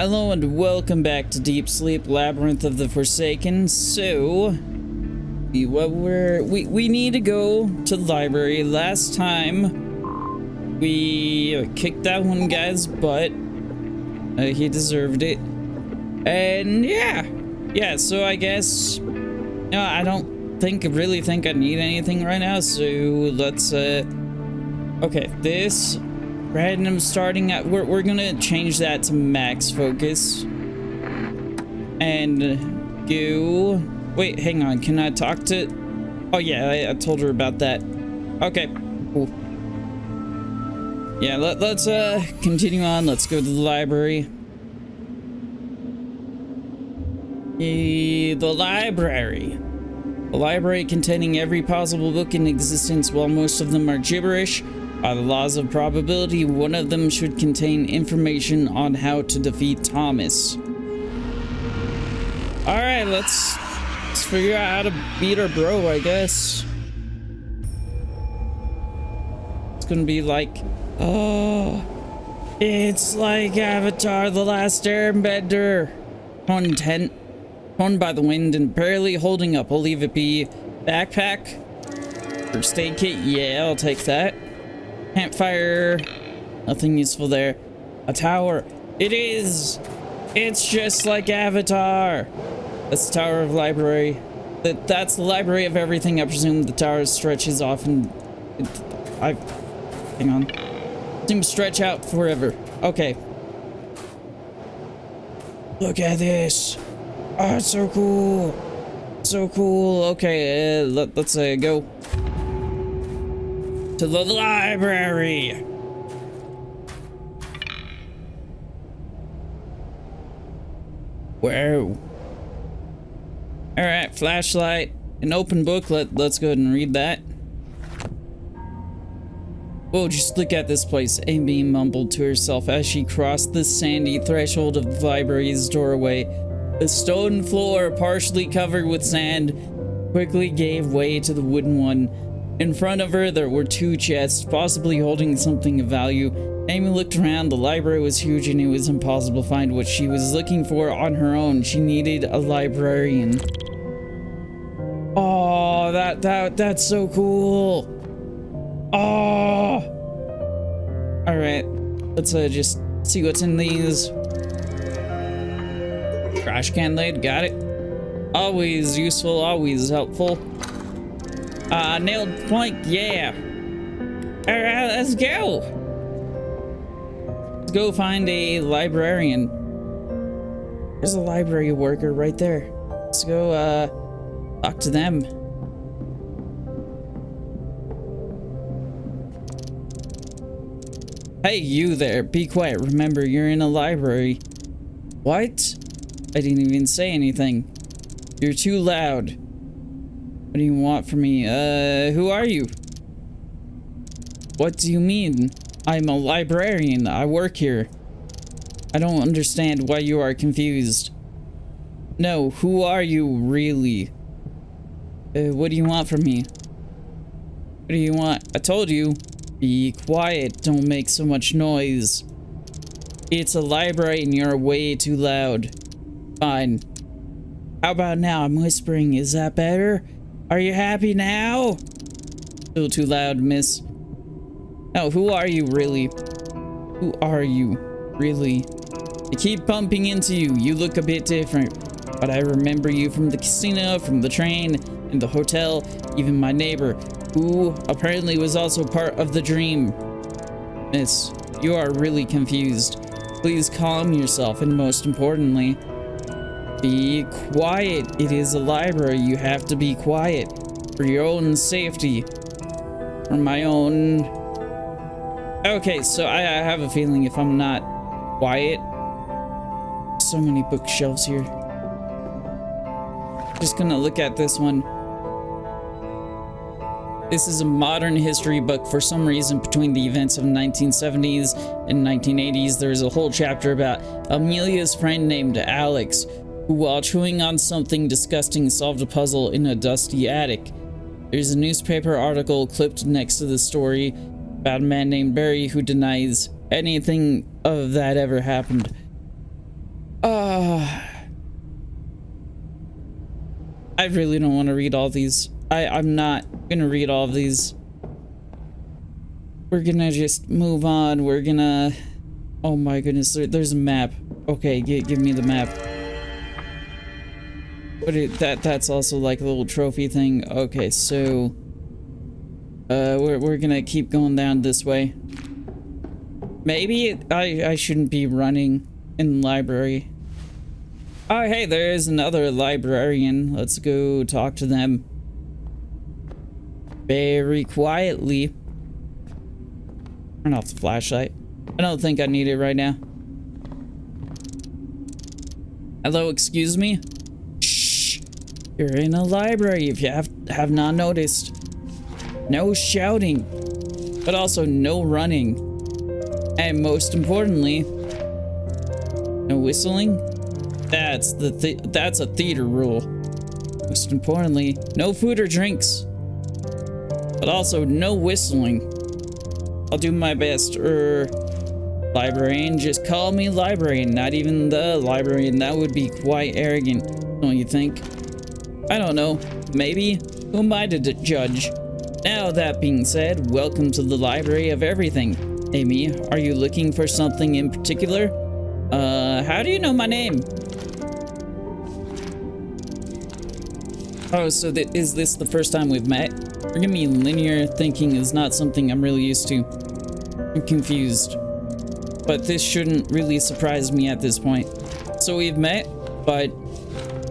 Hello and welcome back to Deep Sleep Labyrinth of the Forsaken. So, we need to go to the library. Last time, we kicked that one guy's butt. He deserved it. And yeah, so I guess, no, I don't really think I need anything right now. So let's, okay, this random starting at, we're gonna change that to max focus and go. Wait, hang on, can I talk to, oh yeah, I told her about that. Okay, cool. Yeah, let's continue on. Let's go to the library. The library containing every possible book in existence. While most of them are gibberish, by the laws of probability, one of them should contain information on how to defeat Thomas. Alright, let's figure out how to beat our bro, I guess. It's gonna be like, oh, it's like Avatar: The Last Airbender. Torn by the wind and barely holding up. I'll leave it be. Backpack? First aid kit? Yeah, I'll take that. Campfire, nothing useful there. A tower, it is. It's just like Avatar. That's the Tower of Library. That's the library of everything. I presume the tower stretches off and hang on. Seems to stretch out forever. Okay. Look at this. Oh, it's so cool. So cool. Okay, let's go to the library. Whoa. Alright, flashlight, an open book. Let's go ahead and read that. Whoa, just look at this place, Amy mumbled to herself as she crossed the sandy threshold of the library's doorway. The stone floor, partially covered with sand, quickly gave way to the wooden one. In front of her, there were two chests, possibly holding something of value. Amy looked around. The library was huge and it was impossible to find what she was looking for on her own. She needed a librarian. Oh, that's so cool. Oh. Alright, let's just see what's in these. Trash can lid, got it. Always useful, always helpful. Nailed plank, yeah. Alright, let's go. Let's go find a librarian. There's a library worker right there. Let's go, talk to them. Hey, you there, be quiet. Remember, you're in a library. What? I didn't even say anything. You're too loud. What do you want from me? Who are you? What do you mean? I'm a librarian. I work here. I don't understand why you are confused. No, who are you, really? What do you want from me? What do you want? I told you. Be quiet. Don't make so much noise. It's a library and you're way too loud. Fine. How about now? I'm whispering. Is that better? Are you happy now? Still too loud, miss. No, who are you, really? Who are you, really? I keep bumping into you. You look a bit different. But I remember you from the casino, from the train, and the hotel, even my neighbor, who apparently was also part of the dream. Miss, you are really confused. Please calm yourself, and most importantly, be quiet. It is a library. You have to be quiet for your own safety. For my own. Okay, so I have a feeling if I'm not quiet. So many bookshelves here. Just gonna look at this one. This is a modern history book. For some reason, between the events of the 1970s and 1980s, there's a whole chapter about Amelia's friend named Alex, who, while chewing on something disgusting, solved a puzzle in a dusty attic. There's a newspaper article clipped next to the story about a man named Barry who denies anything of that ever happened. I really don't want to read all these. I'm not gonna read all of these. We're gonna just move on. We're gonna... Oh my goodness, there's a map. Okay, give me the map. But that's also like a little trophy thing. Okay, so... we're gonna keep going down this way. Maybe I shouldn't be running in the library. Oh, hey, there's another librarian. Let's go talk to them. Very quietly. Turn off the flashlight. I don't think I need it right now. Hello, excuse me? Shh. You're in a library if you have not noticed. No shouting, but also no running. And most importantly, no whistling. That's a theater rule. Most importantly, no food or drinks, but also no whistling. I'll do my best. Librarian, just call me librarian, not even the librarian. That would be quite arrogant, don't you think? I don't know. Maybe. Who am I to judge? Now, that being said, welcome to the library of everything. Amy, are you looking for something in particular? How do you know my name? Oh, so is this the first time we've met? Forgive me, linear thinking is not something I'm really used to. I'm confused. But this shouldn't really surprise me at this point. So we've met, but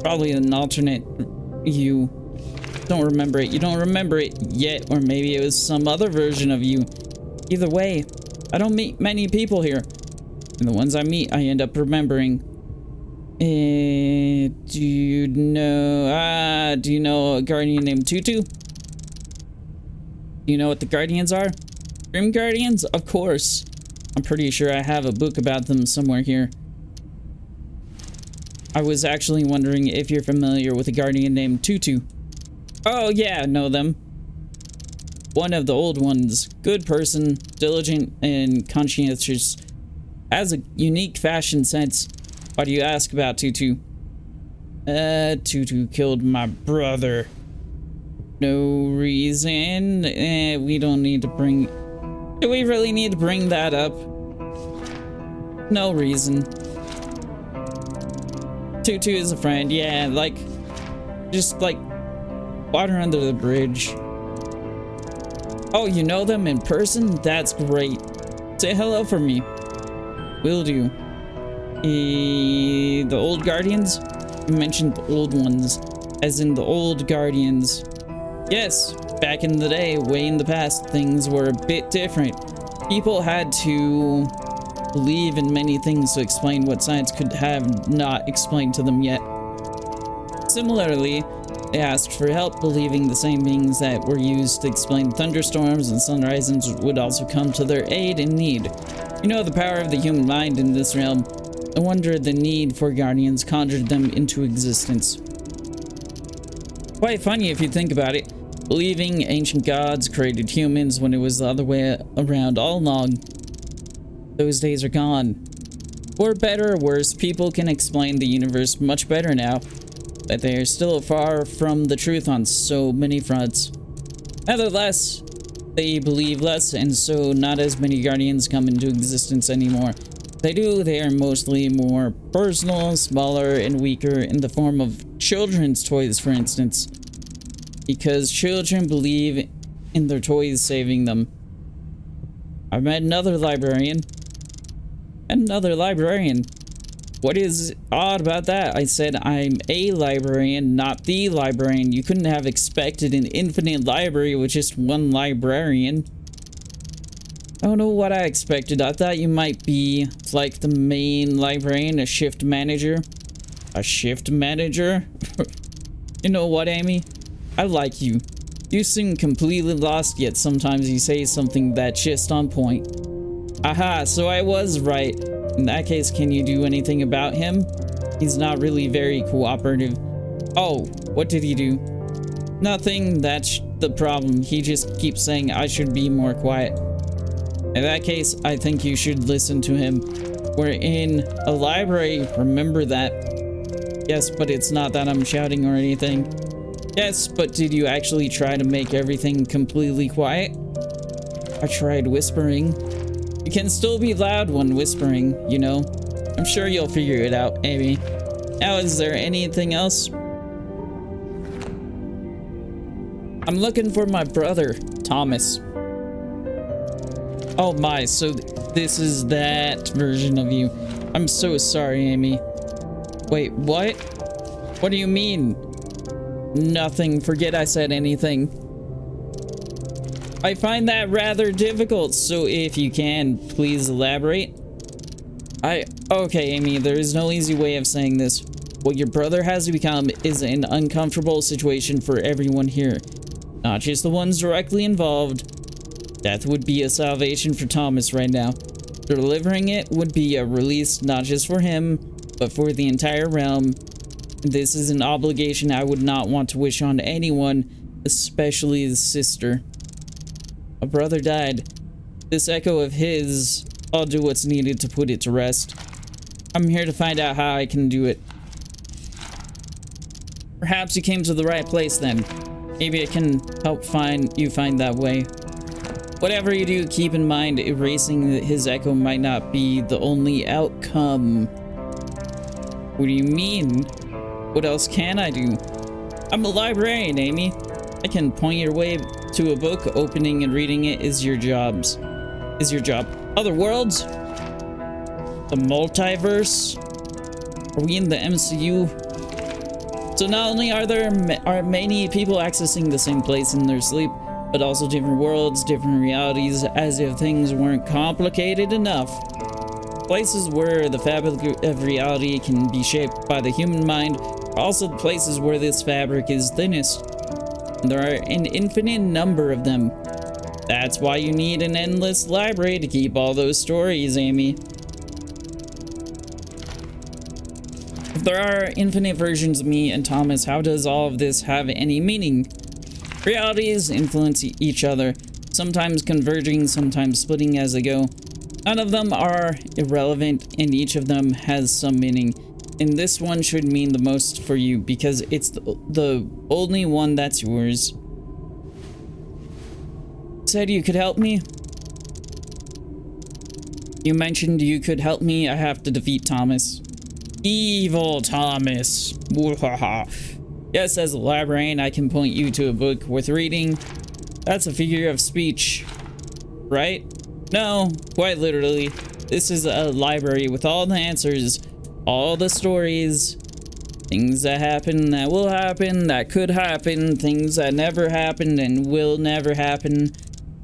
probably an alternate you. Don't remember it. You don't remember it yet, or maybe it was some other version of you. Either way, I don't meet many people here. And the ones I meet, I end up remembering. Do you know a guardian named Tutu? Do you know what the guardians are? Grim guardians? Of course. I'm pretty sure I have a book about them somewhere here. I was actually wondering if you're familiar with a guardian named Tutu. Oh yeah, know them. One of the old ones. Good person, diligent and conscientious. Has a unique fashion sense. Why do you ask about Tutu? Tutu killed my brother. No reason. We don't need to bring... Do we really need to bring that up? No reason. Tutu is a friend, yeah, like... Just like... Water under the bridge. Oh, you know them in person? That's great. Say hello for me. Will do. The old guardians? You mentioned the old ones. As in the old guardians. Yes, back in the day, way in the past, things were a bit different. People had to believe in many things to explain what science could have not explained to them yet. Similarly, they asked for help believing the same beings that were used to explain thunderstorms and sunrises would also come to their aid in need. You know the power of the human mind in this realm. I wonder the need for guardians conjured them into existence. Quite funny if you think about it. Believing ancient gods created humans when it was the other way around all along. Those days are gone. For better or worse, people can explain the universe much better now, but they are still far from the truth on so many fronts. Nevertheless, they believe less, and so not as many guardians come into existence anymore. They do, they are mostly more personal, smaller, and weaker in the form of children's toys, for instance. Because children believe in their toys saving them. I met another librarian. What is odd about that? I said I'm a librarian, not the librarian. You couldn't have expected an infinite library with just one librarian. I don't know what I expected. I thought you might be like the main librarian, a shift manager. A shift manager? You know what, Amy? I like you. You seem completely lost, yet sometimes you say something that's just on point. Aha, so I was right. In that case, can you do anything about him? He's not really very cooperative. Oh, what did he do? Nothing, that's the problem. He just keeps saying I should be more quiet. In that case, I think you should listen to him. We're in a library, remember that. Yes, but it's not that I'm shouting or anything. Yes, but did you actually try to make everything completely quiet? I tried whispering. You can still be loud when whispering, you know. I'm sure you'll figure it out, Amy. Now, is there anything else? I'm looking for my brother, Thomas. Oh my, so this is that version of you. I'm so sorry, Amy. Wait, what? What do you mean? Nothing. Forget I said anything. I find that rather difficult, so if you can, please elaborate. Okay, Amy, there is no easy way of saying this. What your brother has become is an uncomfortable situation for everyone here. Not just the ones directly involved. Death would be a salvation for Thomas right now. Delivering it would be a release not just for him, but for the entire realm. This is an obligation I would not want to wish on anyone, especially his sister. A brother died. This echo of his, I'll do what's needed to put it to rest. I'm here to find out how I can do it. Perhaps you came to the right place then. Maybe I can help you find that way. Whatever you do, keep in mind erasing his echo might not be the only outcome. What do you mean? What else can I do? I'm a librarian, Amy. I can point your way to a book. Opening and reading it is your job. Other worlds? The multiverse? Are we in the MCU? So not only are many people accessing the same place in their sleep, but also different worlds, different realities, as if things weren't complicated enough. Places where the fabric of reality can be shaped by the human mind are also the places where this fabric is thinnest. And there are an infinite number of them. That's why you need an endless library to keep all those stories, Amy. If there are infinite versions of me and Thomas, how does all of this have any meaning? Realities influence each other, sometimes converging, sometimes splitting as they go. None of them are irrelevant, and each of them has some meaning. And this one should mean the most for you, because it's the only one that's yours. Said you could help me? You mentioned you could help me. I have to defeat Thomas. Evil Thomas. Yes, as a librarian, I can point you to a book worth reading. That's a figure of speech, right? No, quite literally. This is a library with all the answers, all the stories, things that happen, that will happen, that could happen, things that never happened and will never happen.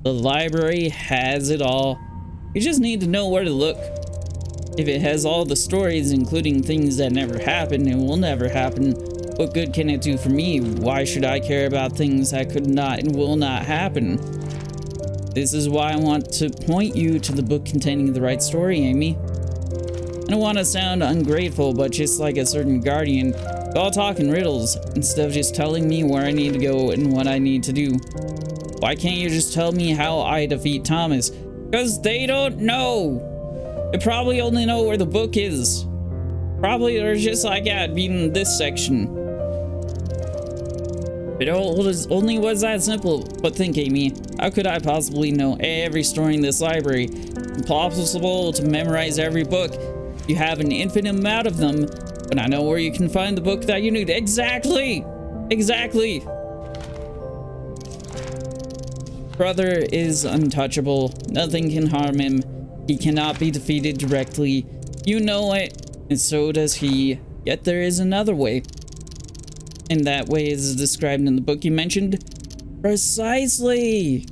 The library has it all. You just need to know where to look. If it has all the stories, including things that never happened and will never happen, what good can it do for me? Why should I care about things that could not and will not happen? This is why I want to point you to the book containing the right story, Amy. I don't want to sound ungrateful, but just like a certain guardian, you all talk in riddles instead of just telling me where I need to go and what I need to do. Why can't you just tell me how I defeat Thomas? Because they don't know. They probably only know where the book is. Probably they're just like, yeah, beating this section. It only was that simple. But think, Amy, how could I possibly know every story in this library? Impossible to memorize every book. You have an infinite amount of them, but I know where you can find the book that you need. Exactly! Exactly! Brother is untouchable. Nothing can harm him. He cannot be defeated directly. You know it, and so does he. Yet there is another way. And that way is described in the book you mentioned. Precisely!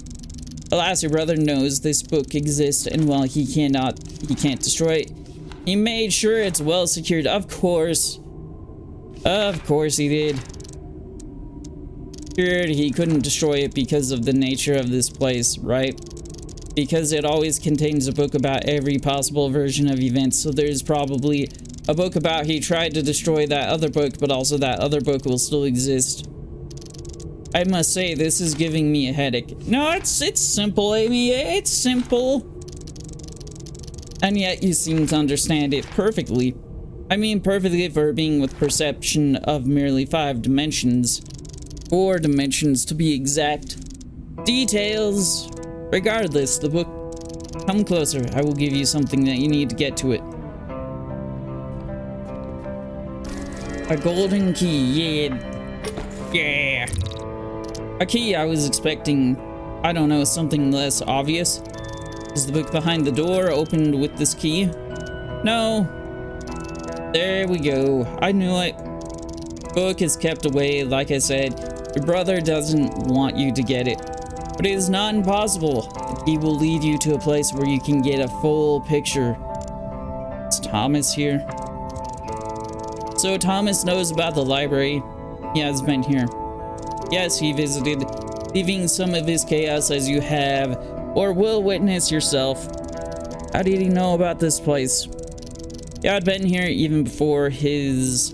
Alas, your brother knows this book exists, and while he can't destroy it, he made sure it's well secured. Of course he did. Sure, he couldn't destroy it because of the nature of this place, right? Because it always contains a book about every possible version of events, so there's probably a book about he tried to destroy that other book, but also that other book will still exist. I must say, this is giving me a headache. No, it's simple, Amy. It's simple. And yet you seem to understand it perfectly. I mean perfectly for a being with perception of merely 5 dimensions. 4 dimensions to be exact. Details! Regardless, the book... Come closer. I will give you something that you need to get to it. A golden key. Yeah. A key. I was expecting, I don't know, something less obvious. Is the book behind the door opened with this key? No. There we go. I knew it. Book is kept away, like I said. Your brother doesn't want you to get it. But it is not impossible. The key will lead you to a place where you can get a full picture. Is Thomas here? So Thomas knows about the library. He has been here. Yes, he visited, leaving some of his chaos as you have, or will witness yourself. How did he know about this place? Yeah, I'd been here even before his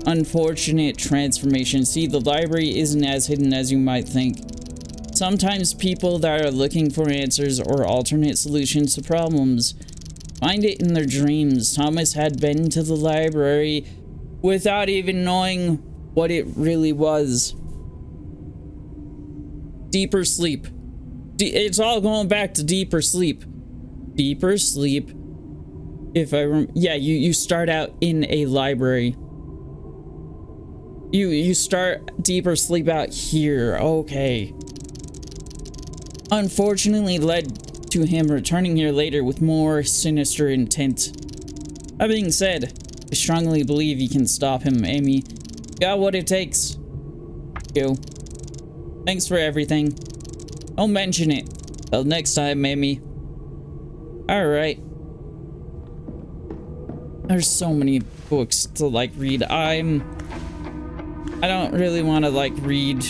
unfortunate transformation. See, the library isn't as hidden as you might think. Sometimes people that are looking for answers or alternate solutions to problems find it in their dreams. Thomas had been to the library without even knowing what it really was. Deeper sleep. It's all going back to deeper sleep. Deeper sleep. If I yeah, you start out in a library. You start deeper sleep out here. Okay. Unfortunately led to him returning here later with more sinister intent. That being said, I strongly believe you can stop him, Amy. Got what it takes. You. Thanks for everything. Don't mention it. Till next time, Amy. Alright. There's so many books to like read. I don't really want to like read.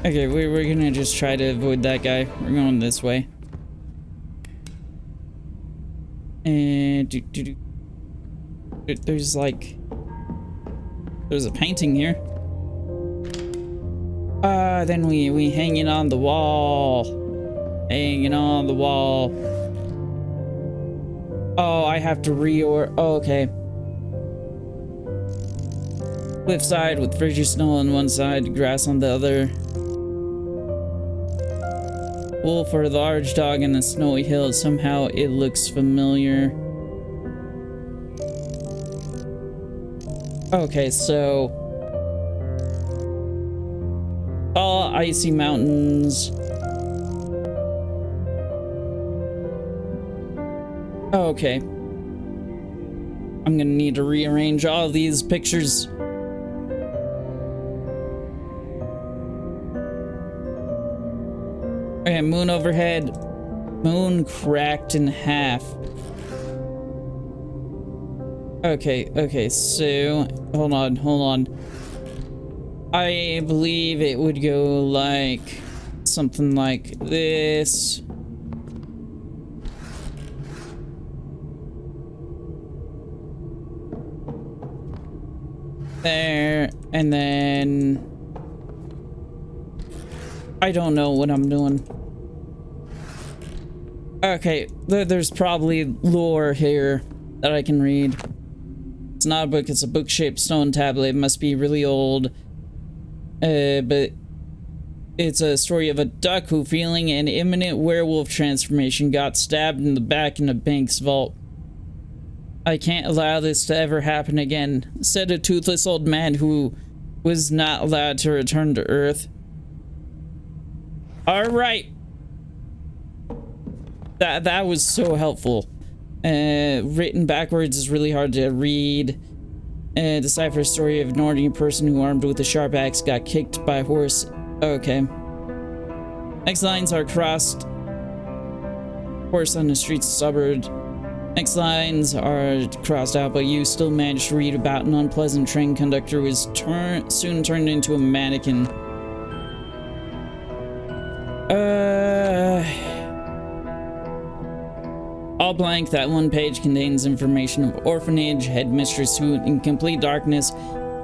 Okay, we're gonna just try to avoid that guy. We're going this way. And there's like, there's a painting here. Then we hanging on the wall. Hanging on the wall. Oh, I have to reorder. Oh, okay. Cliffside with frigid snow on one side, grass on the other. Wolf or large dog in a snowy hill. Somehow it looks familiar. Okay, so tall, icy mountains. Okay. I'm gonna need to rearrange all of these pictures. Okay, moon overhead. Moon cracked in half. Okay, so hold on. I believe it would go like something like this. There, and then I don't know what I'm doing. Okay, there's probably lore here that I can read. It's not a book, it's a book-shaped stone tablet. It must be really old. But it's a story of a duck who, feeling an imminent werewolf transformation, got stabbed in the back in a bank's vault. I can't allow this to ever happen again, said a toothless old man who was not allowed to return to Earth. Alright. That was so helpful. Written backwards is really hard to read. Decipher a story of an ordinary person who, armed with a sharp axe, got kicked by a horse. Okay. Next lines are crossed. Horse on the streets of suburb. Next lines are crossed out, but you still managed to read about an unpleasant train conductor who was soon turned into a mannequin. All blank. That one page contains information of orphanage headmistress who, in complete darkness,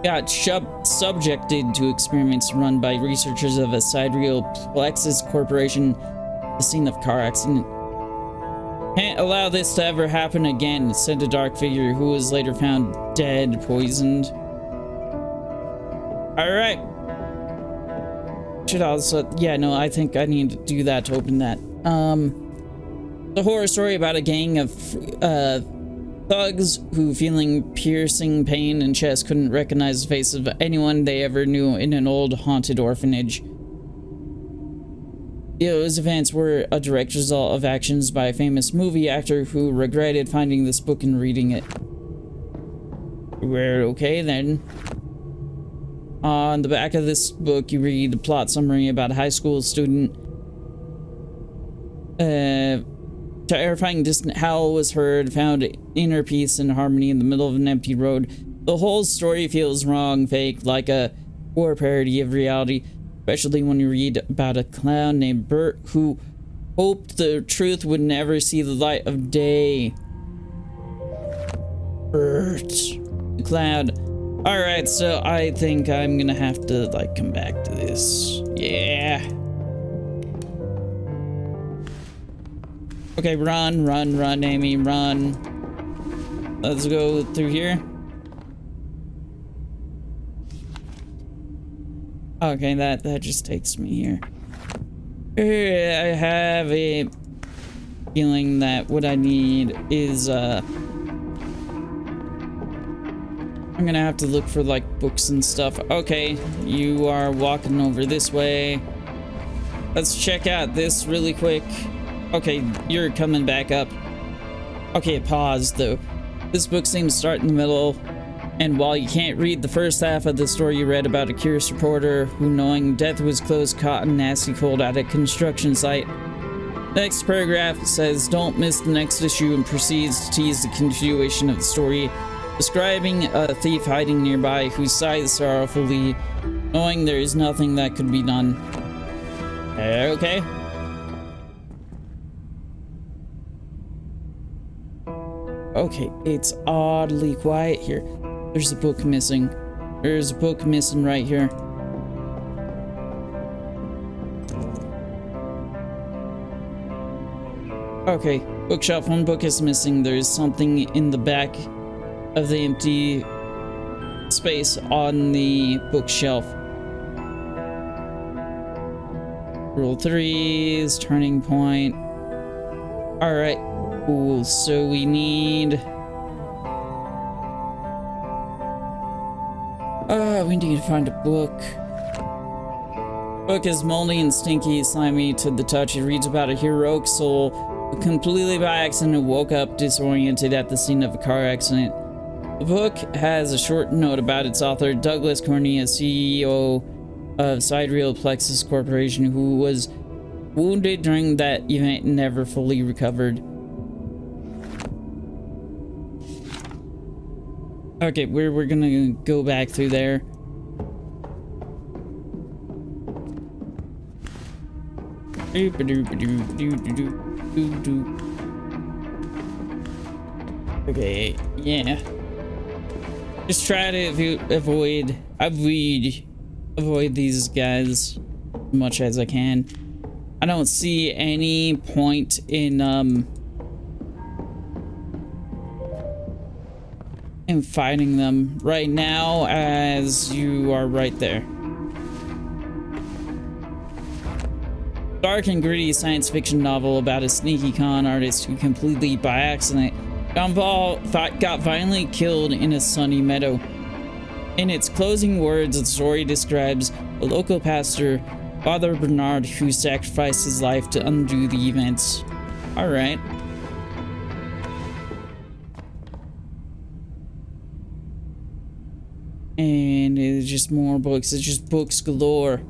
got subjected to experiments run by researchers of a sidereal Plexus Corporation, the scene of car accident. Can't allow this to ever happen again, said a dark figure who was later found dead, poisoned. Alright. Should also, yeah, no, I think I need to do that to open that. The horror story about a gang of thugs who, feeling piercing pain in chest, couldn't recognize the face of anyone they ever knew in an old haunted orphanage. Those events were a direct result of actions by a famous movie actor who regretted finding this book and reading it. We're okay then. On the back of this book, you read a plot summary about a high school student. Terrifying distant howl was heard, found inner peace and harmony in the middle of an empty road. The whole story feels wrong, fake, like a poor parody of reality. Especially when you read about a clown named Bert who hoped the truth would never see the light of day. Bert. The clown. Alright, so I think I'm gonna have to, like, come back to this. Yeah. Okay, run, Amy, run. Let's go through here. Okay, that just takes me here. I have a feeling that what I need is, I'm gonna have to look for, like, books and stuff. Okay, you are walking over this way. Let's check out this really quick. Okay, you're coming back up. Okay, it paused, though. This book seems to start in the middle. And while you can't read the first half of the story you read about a curious reporter who, knowing death was close, caught in nasty cold at a construction site. Next paragraph says, don't miss the next issue, and proceeds to tease the continuation of the story, describing a thief hiding nearby who sighs sorrowfully, knowing there is nothing that could be done. Okay. Okay, it's oddly quiet here. There's a book missing. There's a book missing right here. Okay, bookshelf. One book is missing. There's something in the back of the empty space on the bookshelf. Rule 3 is turning point. Alright, cool. So we need... we need to find a book. Book is moldy and stinky, slimy to the touch. It reads about a heroic soul who completely by accident woke up disoriented at the scene of a car accident. The book has a short note about its author, Douglas Corney, a CEO of Sidereal Plexus Corporation, who was wounded during that event and never fully recovered. Okay, we're gonna go back through there. Okay, yeah. Just try to avoid these guys as much as I can. I don't see any point in fighting them right now, as you are right there. Dark and gritty science fiction novel about a sneaky con artist who completely by accident got violently killed in a sunny meadow. In its closing words, the story describes a local pastor, Father Bernard, who sacrificed his life to undo the events. Alright. And it's just more books. It's just books galore.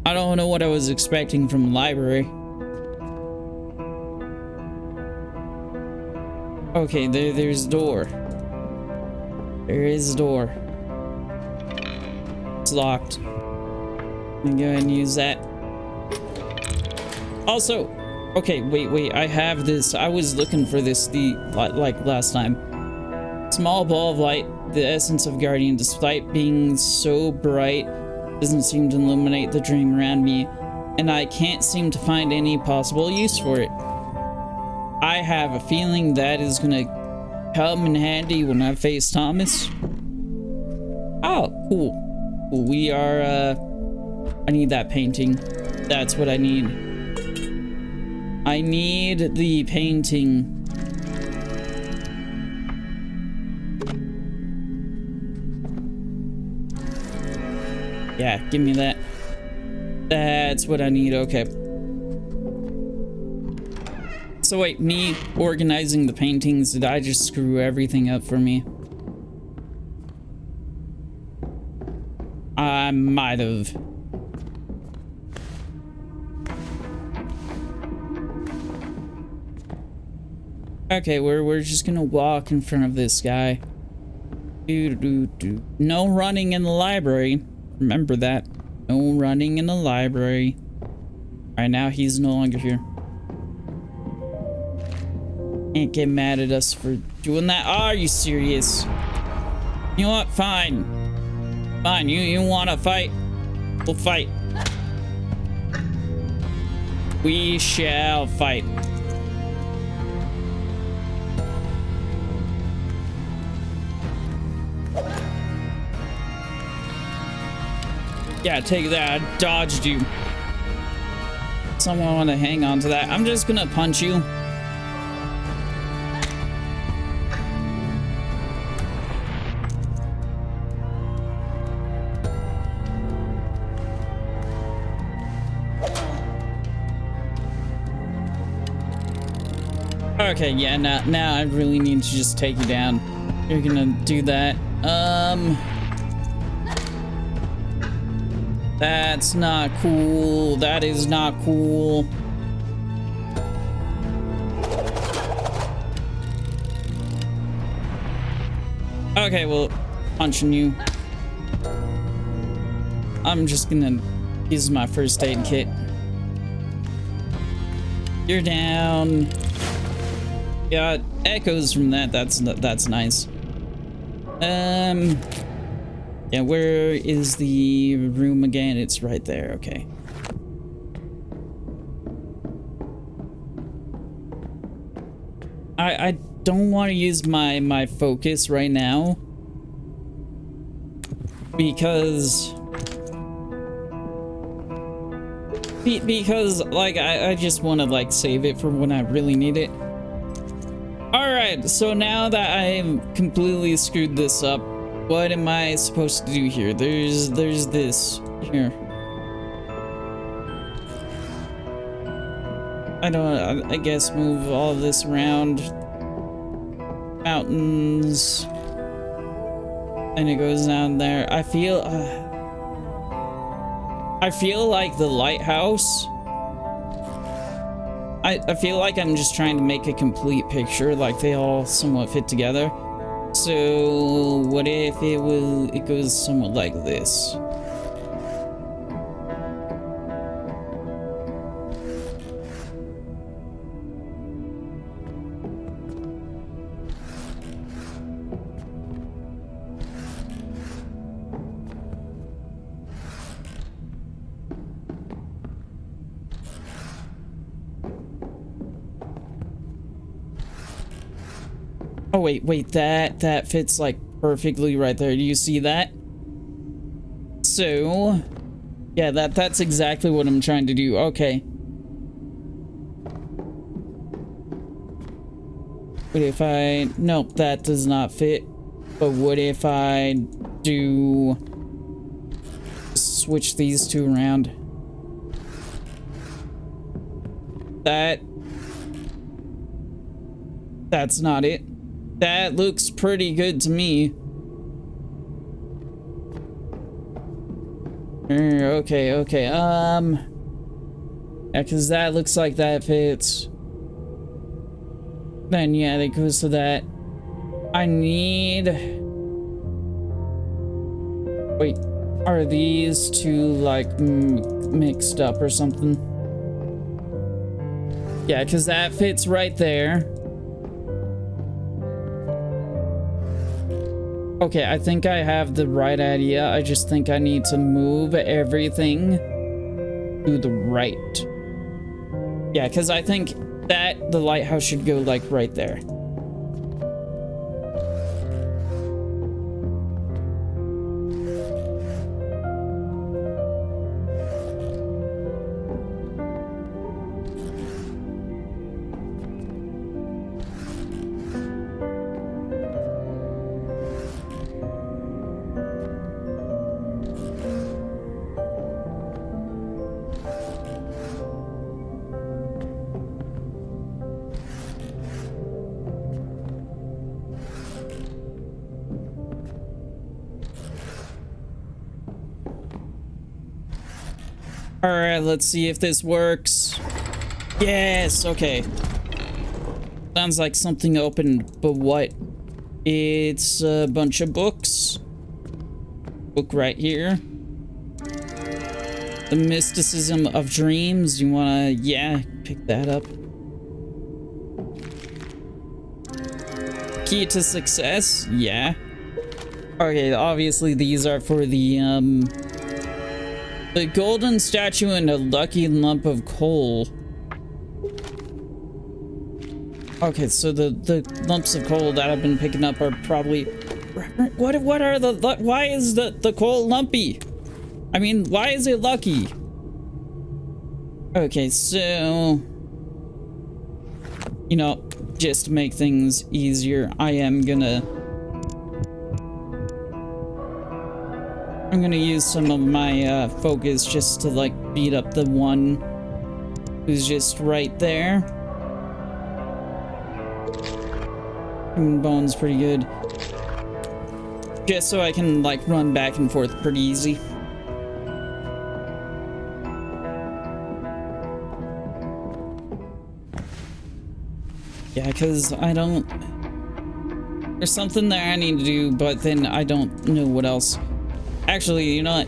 I don't know what I was expecting from a library. Okay, there's a door. There is a door. It's locked. I'm gonna go ahead and use that. Also, okay, wait, I have this. I was looking for this like last time. Small ball of light, the essence of Guardian, despite being so bright, doesn't seem to illuminate the dream around me, and I can't seem to find any possible use for it. I have a feeling that is gonna come in handy when I face Thomas. Oh, cool. We are, I need that painting. That's what I need. I need the painting. Yeah, give me that. That's what I need, okay. So wait, me organizing the paintings, did I just screw everything up for me? I might have. Okay, we're just gonna walk in front of this guy. No running in the library. Remember that. No running in the library. Alright, now he's no longer here. Can't get mad at us for doing that. Are you serious? You know what? Fine. Fine. You want to fight? We'll fight. We shall fight. Yeah, take that. I dodged you. Someone want to hang on to that. I'm just gonna punch you. Okay, yeah, now I really need to just take you down. You're gonna do that. That's not cool. That is not cool. Okay, well, punching you. I'm just gonna use my first aid kit. You're down. Yeah, echoes from that. That's nice. Yeah, where is the room again? It's right there. Okay. I don't want to use my focus right now because like I just want to like save it for when I really need it. All right, so now that I've completely screwed this up, what am I supposed to do here? There's this here. I guess move all of this around. Mountains. And it goes down there. I feel like the lighthouse. I feel like I'm just trying to make a complete picture, like they all somewhat fit together. So what if it goes somewhat like this? Oh wait, that fits like perfectly right there. Do you see that? So, yeah, that's exactly what I'm trying to do. Okay. What if I... Nope, that does not fit. But what if I do... switch these two around? That's not it. That looks pretty good to me. Okay. Yeah, because that looks like that fits. Then, yeah, that goes to that. I need... Wait, are these two, like, mixed up or something? Yeah, because that fits right there. Okay, I think I have the right idea. I just think I need to move everything to the right. Yeah, because I think the lighthouse should go like right there. Alright, let's see if this works. Yes, okay. Sounds like something opened, but what? It's a bunch of books. Book right here. The Mysticism of Dreams. You wanna, yeah, pick that up. Key to Success, yeah. Okay, obviously these are for the golden statue and a lucky lump of coal. Okay, so the lumps of coal that I've been picking up are probably... What are the... Why is the coal lumpy? I mean, why is it lucky? Okay, so... You know, just to make things easier, I'm gonna use some of my focus just to like beat up the one who's just right there. Bone's pretty good. Just so I can like run back and forth pretty easy. Yeah, because I don't... There's something there I need to do, but then I don't know what else. Actually, you know what?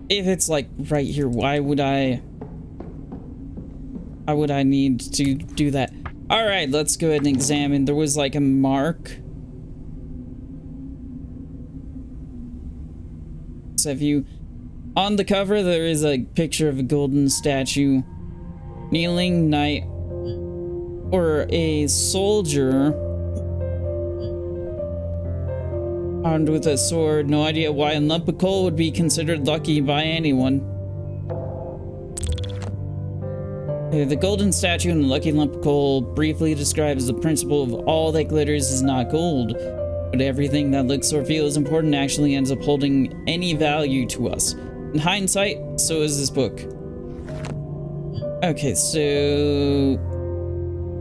If it's like right here, why would I need to do that? Alright, let's go ahead and examine. There was like a mark. So if you... On the cover, there is a picture of a golden statue. Kneeling knight. Or a soldier. Armed with a sword. No idea why a lump of coal would be considered lucky by anyone. The golden statue and the lucky lump of coal briefly describes the principle of all that glitters is not gold, but everything that looks or feels important actually ends up holding any value to us. In hindsight, so is this book. Okay, so...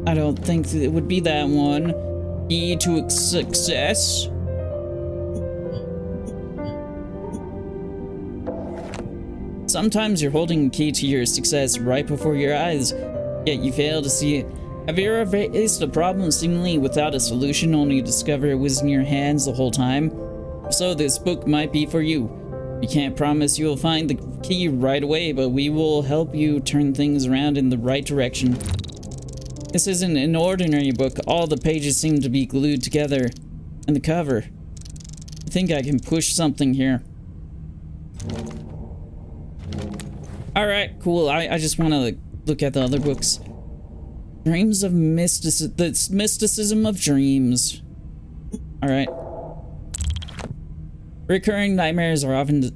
I don't think it would be that one. Key to success. Sometimes you're holding a key to your success right before your eyes, yet you fail to see it. Have you ever faced a problem seemingly without a solution only to discover it was in your hands the whole time? If so, this book might be for you. We can't promise you'll find the key right away, but we will help you turn things around in the right direction. This isn't an ordinary book. All the pages seem to be glued together. And the cover. I think I can push something here. Alright, cool. I just want to look at the other books. Dreams of Mysticism. The Mysticism of Dreams. Alright. Recurring nightmares are often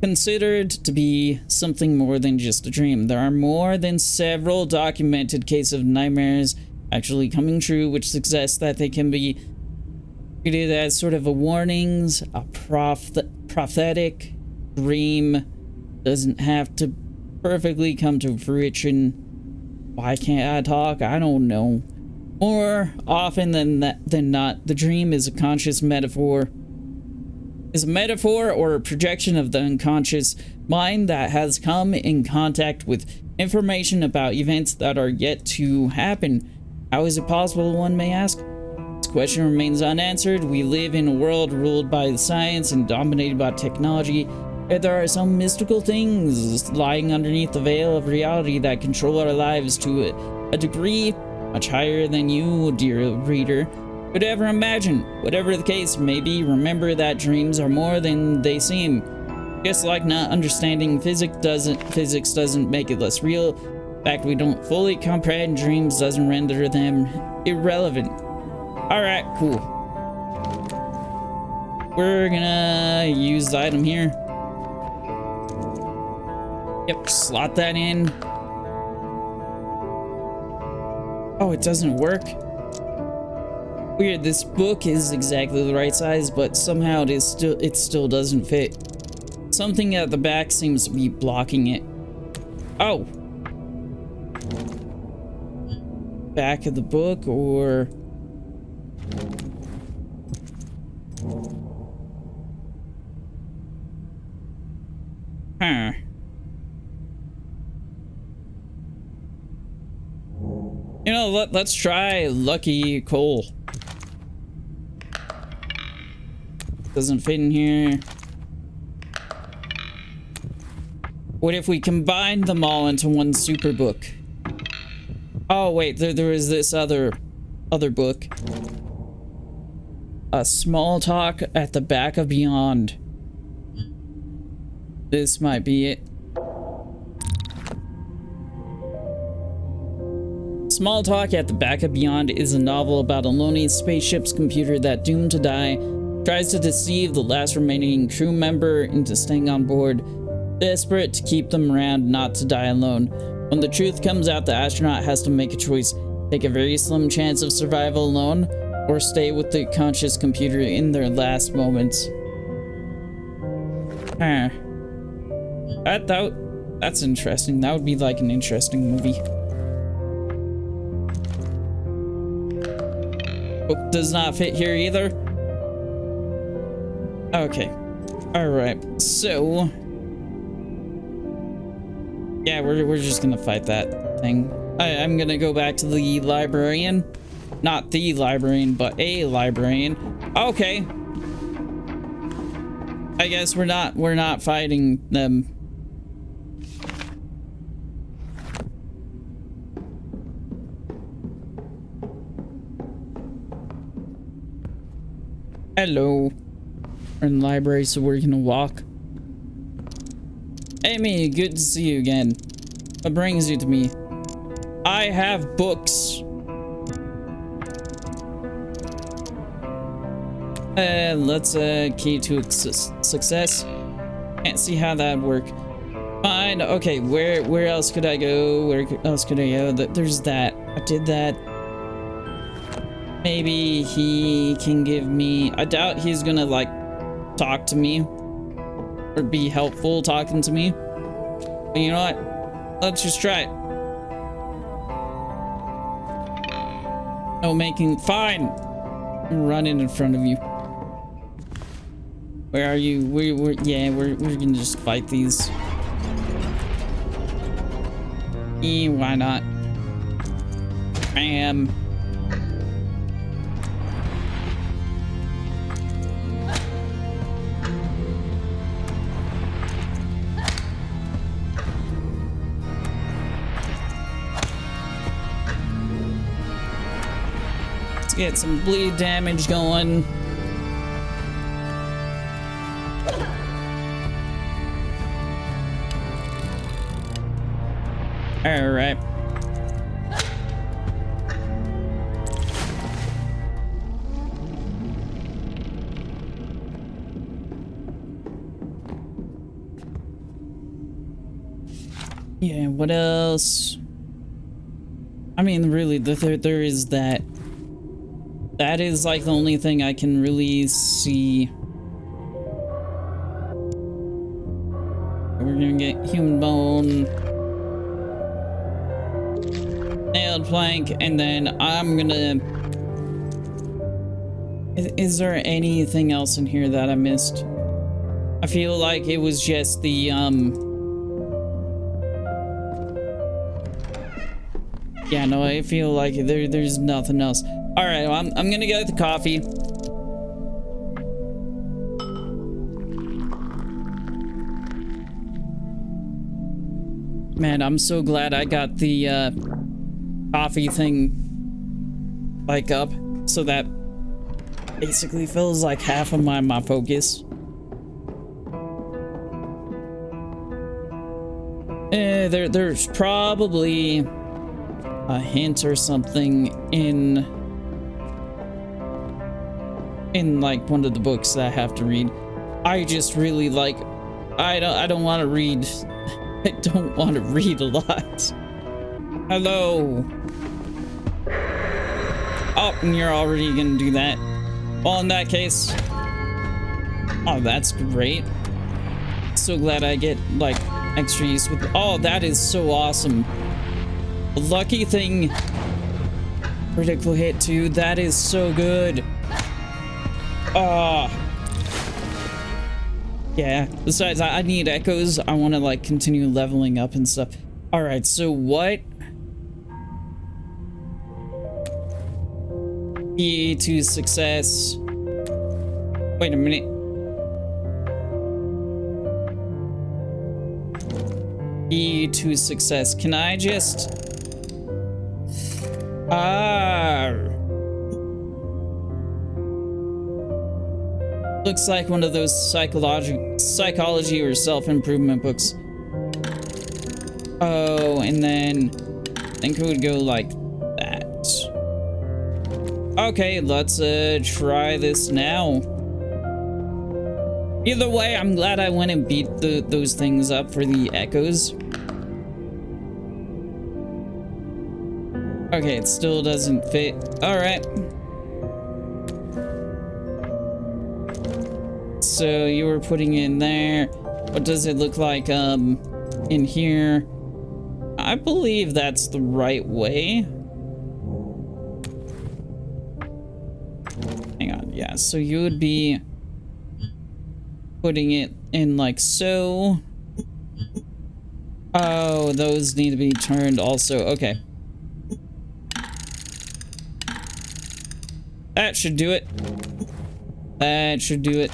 considered to be something more than just a dream. There are more than several documented cases of nightmares actually coming true, which suggests that they can be treated as sort of a warnings, a prophetic dream. Doesn't have to perfectly come to fruition. Why can't I talk? I don't know. More often than not, the dream is a conscious metaphor. Is a metaphor or a projection of the unconscious mind that has come in contact with information about events that are yet to happen. How is it possible, one may ask? This question remains unanswered. We live in a world ruled by science and dominated by technology. Yet there are some mystical things lying underneath the veil of reality that control our lives to a degree much higher than you, dear reader, could ever imagine. Whatever the case may be, remember that dreams are more than they seem. Just like not understanding physics doesn't make it less real. The fact we don't fully comprehend dreams doesn't render them irrelevant. Alright, cool. We're gonna use the item here. Yep, slot that in. Oh, it doesn't work? Weird, this book is exactly the right size, but somehow it still doesn't fit. Something at the back seems to be blocking it. Oh! Back of the book, or... Huh. You know, let's try Lucky Coal. Doesn't fit in here. What if we combined them all into one super book? Oh wait, there is this other book. A Small Talk at the Back of Beyond. This might be it. Small Talk at the Back of Beyond is a novel about a lonely spaceship's computer that, doomed to die, tries to deceive the last remaining crew member into staying on board, desperate to keep them around, not to die alone. When the truth comes out, the astronaut has to make a choice: take a very slim chance of survival alone, or stay with the conscious computer in their last moments. Huh. That's interesting. That would be like an interesting movie. Book does not fit here either. Okay. Alright. So... yeah, we're just gonna fight that thing. I'm gonna go back to the librarian. Not the librarian, but a librarian. Okay. I guess we're not fighting them. Hello. We're in the library, so we're gonna walk. Amy, good to see you again. What brings you to me? I have books. Let's key to success. Can't see how that'd work. Fine. Okay, where else could I go? Where else could I go? There's that. I did that. Maybe he can give me... I doubt he's gonna, like, talk to me. Or be helpful talking to me. But you know what? Let's just try it. No making... Fine! I'm running in front of you. Where are you? We're gonna just fight these. Why not? Bam. Let's get some bleed damage going. All right. Yeah, what else? I mean, really, there is that. That is like the only thing I can really see. We're gonna get human bone. Nailed plank, and then I'm gonna... Is there anything else in here that I missed? I feel like it was just the, yeah, no, I feel like there's nothing else. Alright, well, I'm gonna get the coffee. Man, I'm so glad I got the, coffee thing like up, so that basically fills like half of my focus. There's probably a hint or something in like one of the books that I have to read. I just really like, I don't want to read. I don't want to read a lot. Hello. Oh, and you're already gonna do that. Well, in that case, oh, that's great. So glad I get like extra use with. Oh, that is so awesome. Lucky thing. Critical hit too. That is so good. Ah. Yeah. Besides, I need echoes. I want to like continue leveling up and stuff. All right. So what? E to success. Wait a minute. E to success. Can I just... Looks like one of those psychology or self-improvement books. Oh, and then I think it would go like that. Okay, let's try this now. Either way, I'm glad I went and beat those things up for the echoes. Okay, it still doesn't fit. All right. So you were putting in there. What does it look like in here? I believe that's the right way. Hang on, yeah, so you would be putting it in like so. Oh, those need to be turned also. Okay. That should do it. That should do it.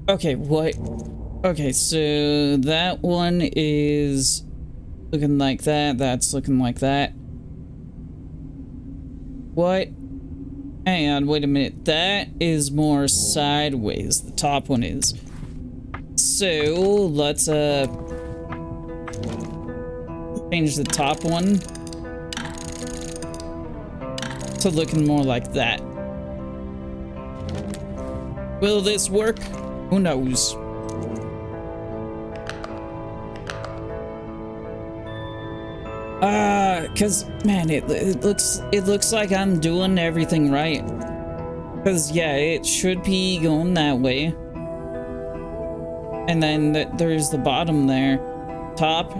Okay, what? Okay, so that one is looking like that. That's looking like that. What? Hang on, wait a minute. That is more sideways. The top one is. So let's change the top one to looking more like that. Will this work? Who knows? Cause man, it looks like I'm doing everything right. Cause yeah, it should be going that way. And then there's the bottom there. Top.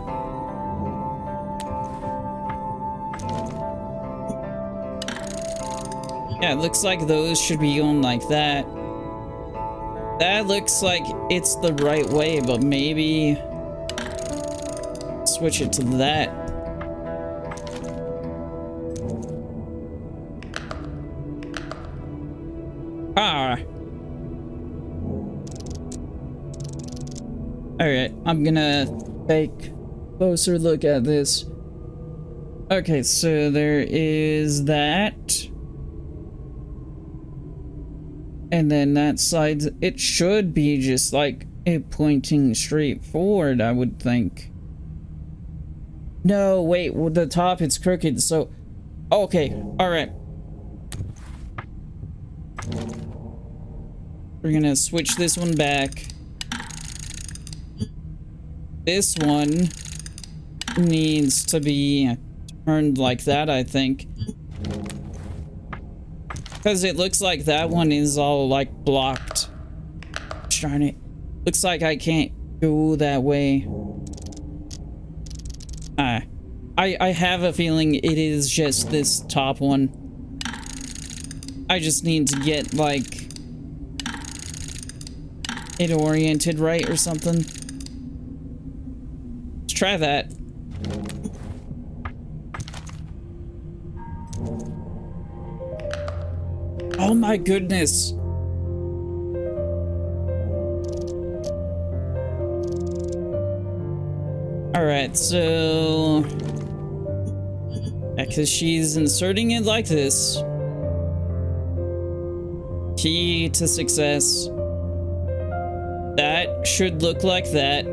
Yeah, it looks like those should be going like that. That looks like it's the right way, but maybe switch it to that. Alright, I'm gonna take a closer look at this. Okay, so there is that. And then that side, it should be just like it pointing straight forward, I would think. No, wait, well, the top, it's crooked, so... Okay, alright. We're gonna switch this one back. This one needs to be turned like that, I think. Because it looks like that one is all, like, blocked. Darn it. Looks like I can't go that way. I have a feeling it is just this top one. I just need to get, like, it oriented right or something. Let's try that. Oh my goodness. Alright, so... because she's inserting it like this. Key to success. That should look like that.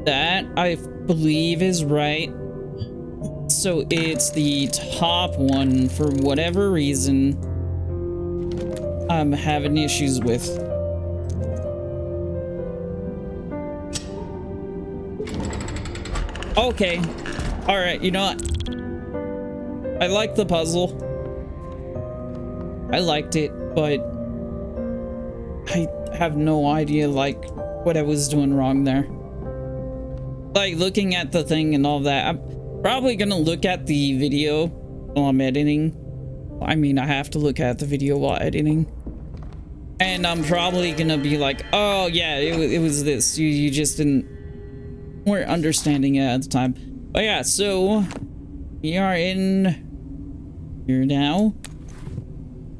That, I believe, is right. So it's the top one, for whatever reason, I'm having issues with. Okay. Alright, you know what? I like the puzzle. I liked it, but I have no idea, like, what I was doing wrong there. Like, looking at the thing and all that, I'm probably gonna look at the video while I'm editing. I mean, I have to look at the video while editing. And I'm probably gonna be like, oh yeah, it was this. You just weren't understanding it at the time. But yeah, so we are in here now.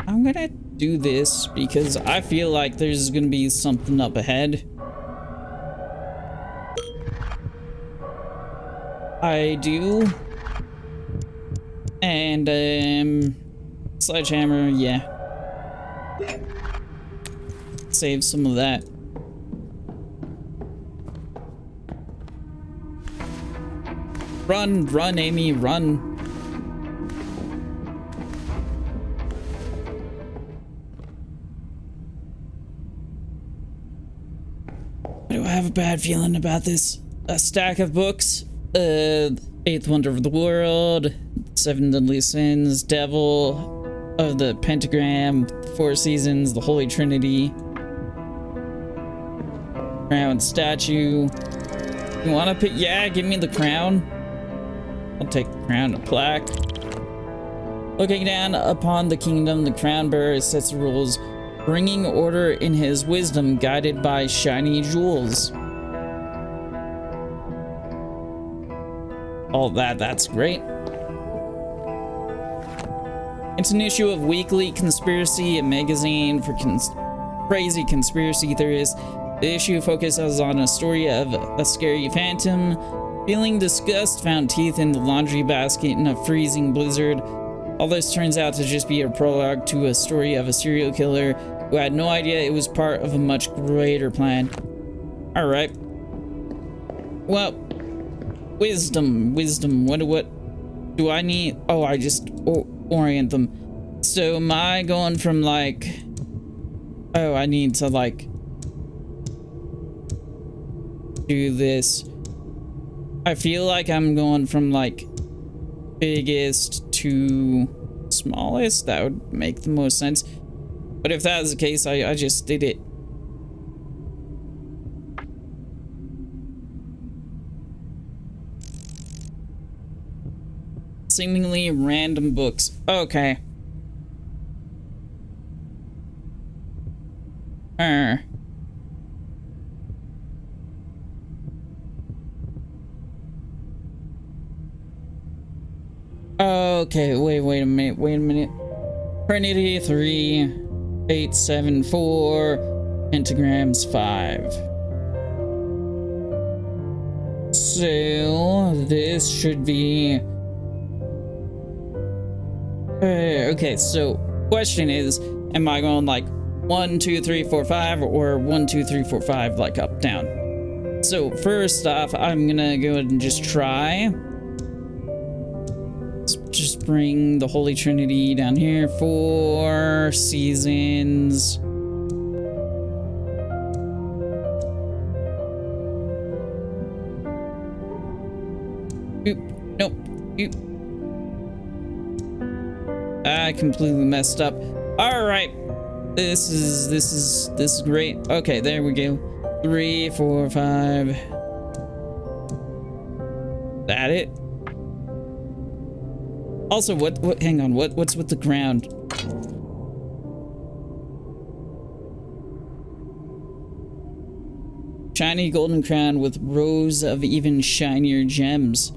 I'm gonna do this because I feel like there's gonna be something up ahead. I do. And sledgehammer, yeah. Save some of that. Run, run, Amy, run. I do have a bad feeling about this. A stack of books. Eighth Wonder of the World, Seven Deadly Sins, Devil of the Pentagram, Four Seasons, the Holy Trinity, Crown Statue. You want to pick? Yeah, give me the crown. I'll take the crown and plaque. Looking down upon the kingdom, the crown bearer sets the rules, bringing order in his wisdom, guided by shiny jewels. All that's great. It's an issue of Weekly Conspiracy, a magazine for crazy conspiracy theorists. The issue focuses on a story of a scary phantom feeling disgust found teeth in the laundry basket in a freezing blizzard. All this turns out to just be a prologue to a story of a serial killer who had no idea it was part of a much greater plan. All right. Well, wisdom. What do I need? Oh, I just orient them. So am I going from like, oh, I need to like do this. I feel like I'm going from like biggest to smallest. That would make the most sense. But if that is the case, I just did it. Seemingly random books. Okay. Okay, wait a minute. Trinity 3, 8, 7, 4, pentagrams 5. So this should be okay, so question is, am I going like 1, 2, 3, 4, 5 or 1, 2, 3, 4, 5 like up, down? So first off, I'm gonna go ahead and just try. Let's just bring the Holy Trinity down here. 4 seasons. Oop, nope, oop. I completely messed up. All right, this is great. Okay, there we go. 3, 4, 5. That it? Also, what? Hang on. What's with the ground? Shiny golden crown with rows of even shinier gems.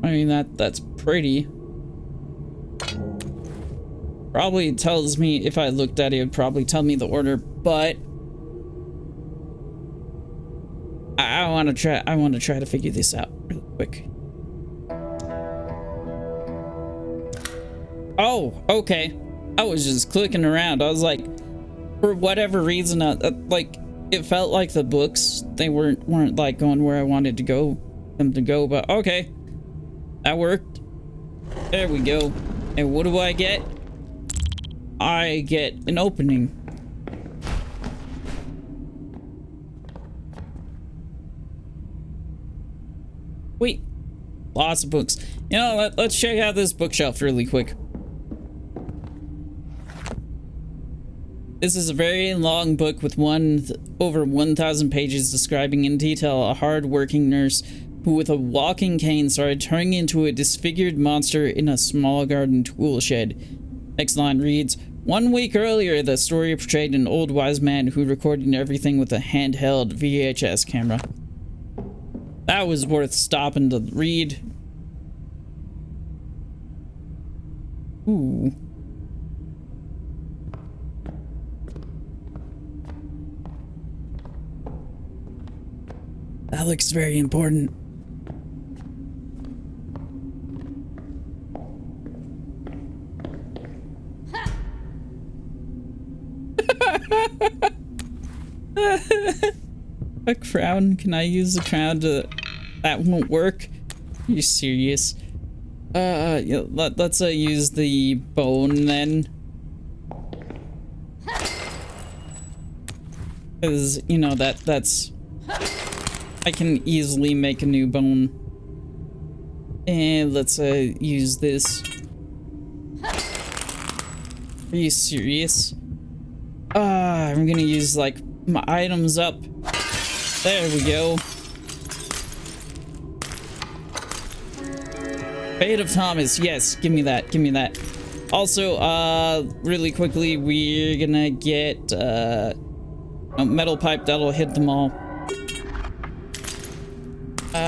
I mean, that's pretty. Probably tells me, if I looked at it, it would probably tell me the order, but I want to try to figure this out real quick. Oh, okay. I was just clicking around. I was like, for whatever reason, like it felt like the books, they weren't like going where I wanted them to go, but okay. That worked. There we go. And what do I get? I get an opening. Wait. Lots of books. You know, let's check out this bookshelf really quick. This is a very long book with over 1,000 pages describing in detail a hard-working nurse who with a walking cane started turning into a disfigured monster in a small garden tool shed. Next line reads, 1 week earlier, the story portrayed an old wise man who recorded everything with a handheld VHS camera. That was worth stopping to read. Ooh. That looks very important. A crown? Can I use a crown to... That won't work? Are you serious? Yeah, let's use the bone then. Because, you know, that's... I can easily make a new bone. And let's use this. Are you serious? I'm gonna use like my items up. There we go. Fate of Thomas, yes, give me that, give me that. Also, really quickly, we're gonna get a metal pipe that'll hit them all.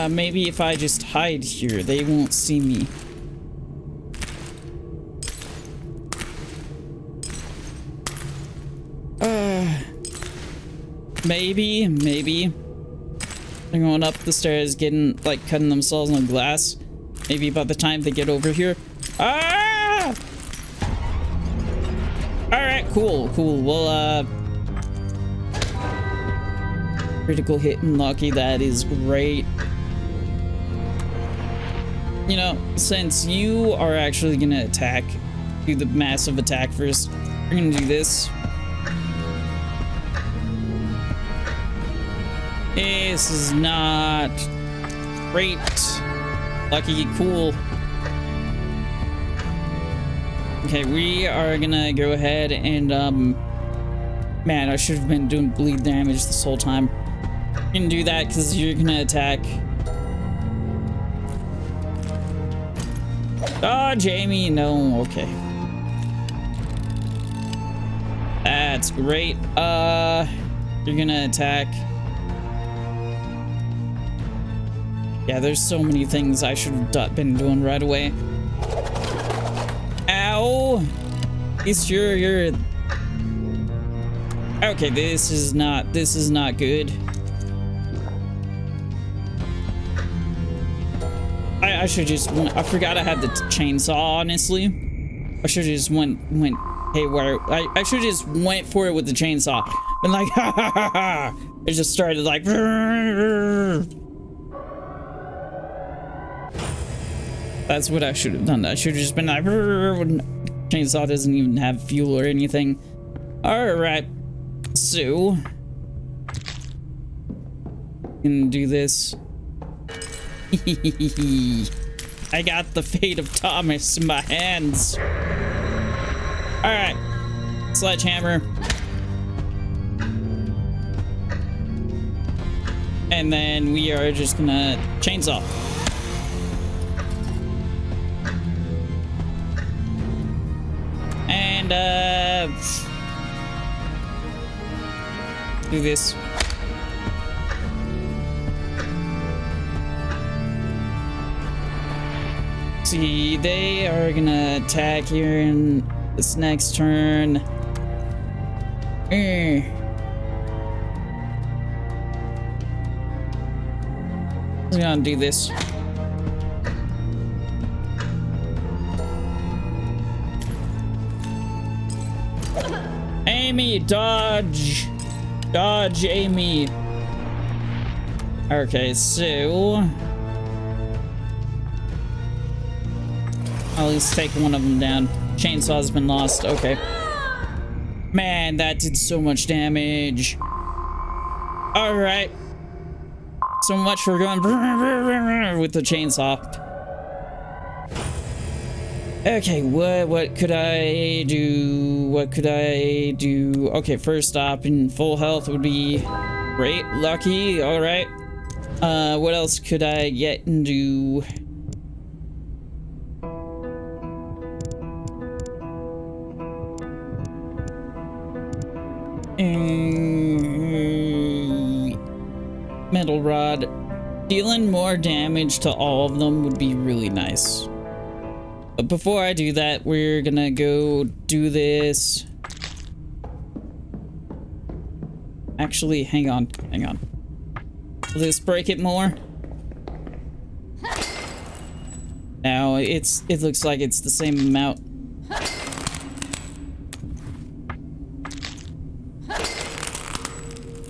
Maybe if I just hide here, they won't see me. Maybe. They're going up the stairs, cutting themselves on glass. Maybe by the time they get over here. Ah! Alright, cool. Well, critical hit and lucky, that is great. You know, since you are actually gonna do the massive attack first, we're gonna do this. This is not great. Lucky, cool. Okay, we are gonna go ahead and, man, I should have been doing bleed damage this whole time. I'm gonna do that because you're gonna attack. Oh, Jamie, no, okay. That's great. You're gonna attack. Yeah, there's so many things I should have been doing right away. Ow! You're... Okay, this is not good. I should just... I forgot I had the chainsaw, honestly. I should have just went haywire. I should have just went for it with the chainsaw. Been like, ha ha ha ha! It just started like... That's what I should have done. I should have just been like... Chainsaw doesn't even have fuel or anything. Alright. So... Gonna do this. I got the fate of Thomas in my hands. Alright. Sledgehammer. And then we are just gonna chainsaw. And do this. See, they are gonna attack here in this next turn. I'm gonna do this. Amy, dodge! Dodge, Amy. Okay, so... I'll at least take one of them down. Chainsaw's been lost. Okay. Man, that did so much damage. Alright. So much for going with the chainsaw. Okay, what could I do? What could I do? Okay, first stop in full health would be great. Lucky. Alright. What else could I get and do? Metal rod. Dealing more damage to all of them would be really nice. But before I do that, we're gonna go do this. Actually, hang on. Will this break it more? Now it looks like it's the same amount.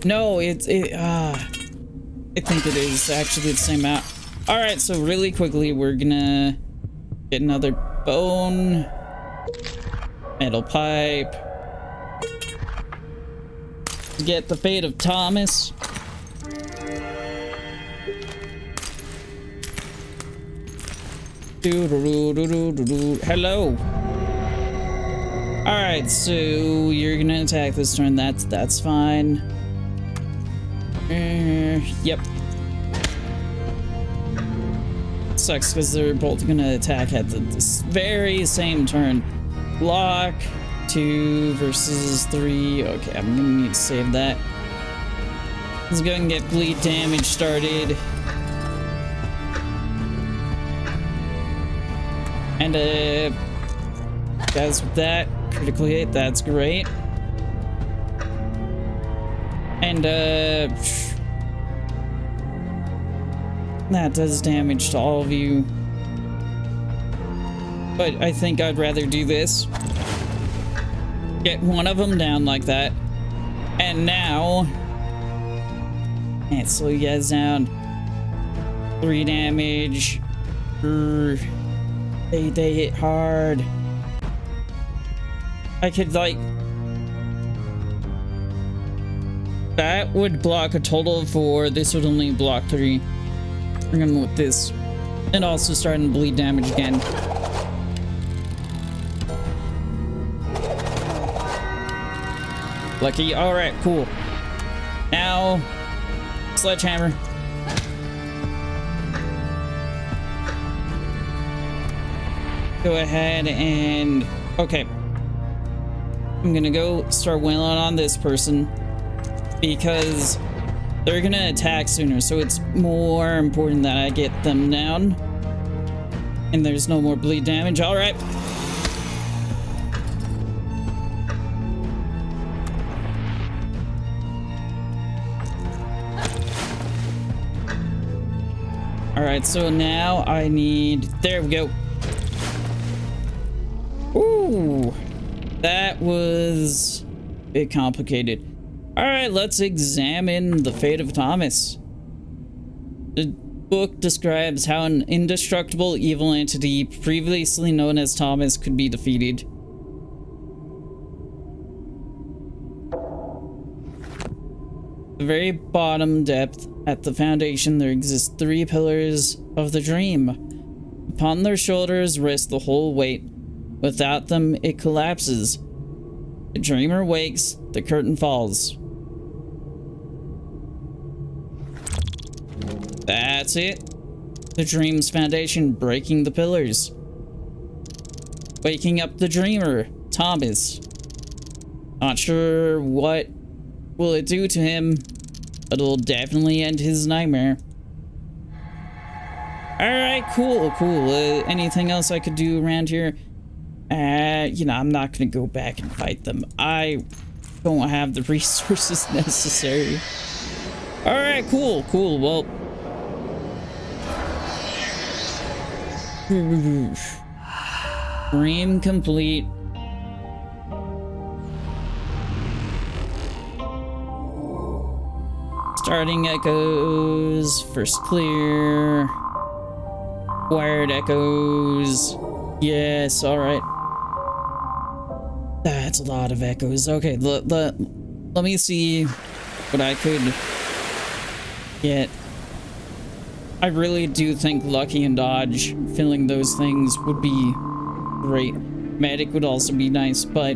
No, I think it is actually the same amount. Alright, so really quickly, we're gonna get another bone. Metal pipe. Get the fate of Thomas. Hello. Alright, so you're gonna attack this turn. That's fine. Yep. Sucks because they're both gonna attack at this very same turn. Block 2 versus 3. Okay, I'm gonna need to save that. Let's go and get bleed damage started. And guys, with that critical hit, that's great. And that does damage to all of you. But I think I'd rather do this. Get one of them down like that. And now, and slow you guys down. 3 damage. They hit hard. I could like... That would block a total of 4. This would only block 3. We're going with this. And also starting to bleed damage again. Lucky. Alright, cool. Now, sledgehammer. Go ahead and... Okay. I'm gonna go start wailing on this person. Because they're gonna attack sooner, so it's more important that I get them down. And there's no more bleed damage. Alright. Alright, so now I need... There we go. Ooh. That was a bit complicated. Alright, let's examine the fate of Thomas. The book describes how an indestructible evil entity previously known as Thomas could be defeated. The very bottom depth at the foundation there exist 3 pillars of the dream. Upon their shoulders rests the whole weight. Without them, it collapses. The dreamer wakes, the curtain falls. That's it. The dream's foundation breaking the pillars. Waking up the dreamer, Thomas. Not sure what will it do to him, but it'll definitely end his nightmare. Alright, cool. Anything else I could do around here? You know, I'm not gonna go back and fight them. I don't have the resources necessary. Alright, cool. Well, Dream complete. Starting echoes. First clear. Wired echoes. Yes, alright. That's a lot of echoes. Okay, let me see what I could get. I really do think Lucky and Dodge filling those things would be great. Medic would also be nice, but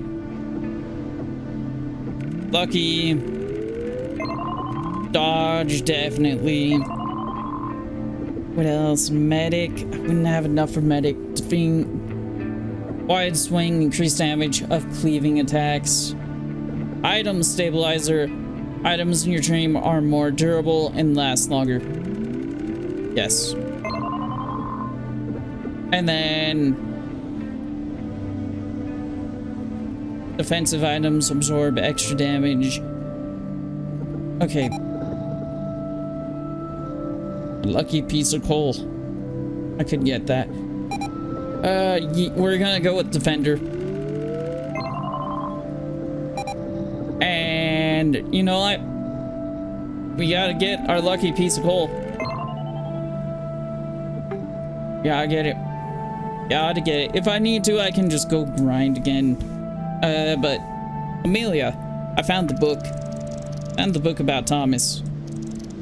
Lucky, Dodge, definitely. What else? Medic. I wouldn't have enough for Medic. Wide swing, increased damage of cleaving attacks. Item stabilizer. Items in your dream are more durable and last longer. Yes. And then defensive items absorb extra damage. Okay. Lucky piece of coal. I could get that. We're gonna go with Defender. And you know what? We gotta get our lucky piece of coal. Gotta get it. Gotta get it. If I need to, I can just go grind again. But Amelia, I found the book. Found the book about Thomas.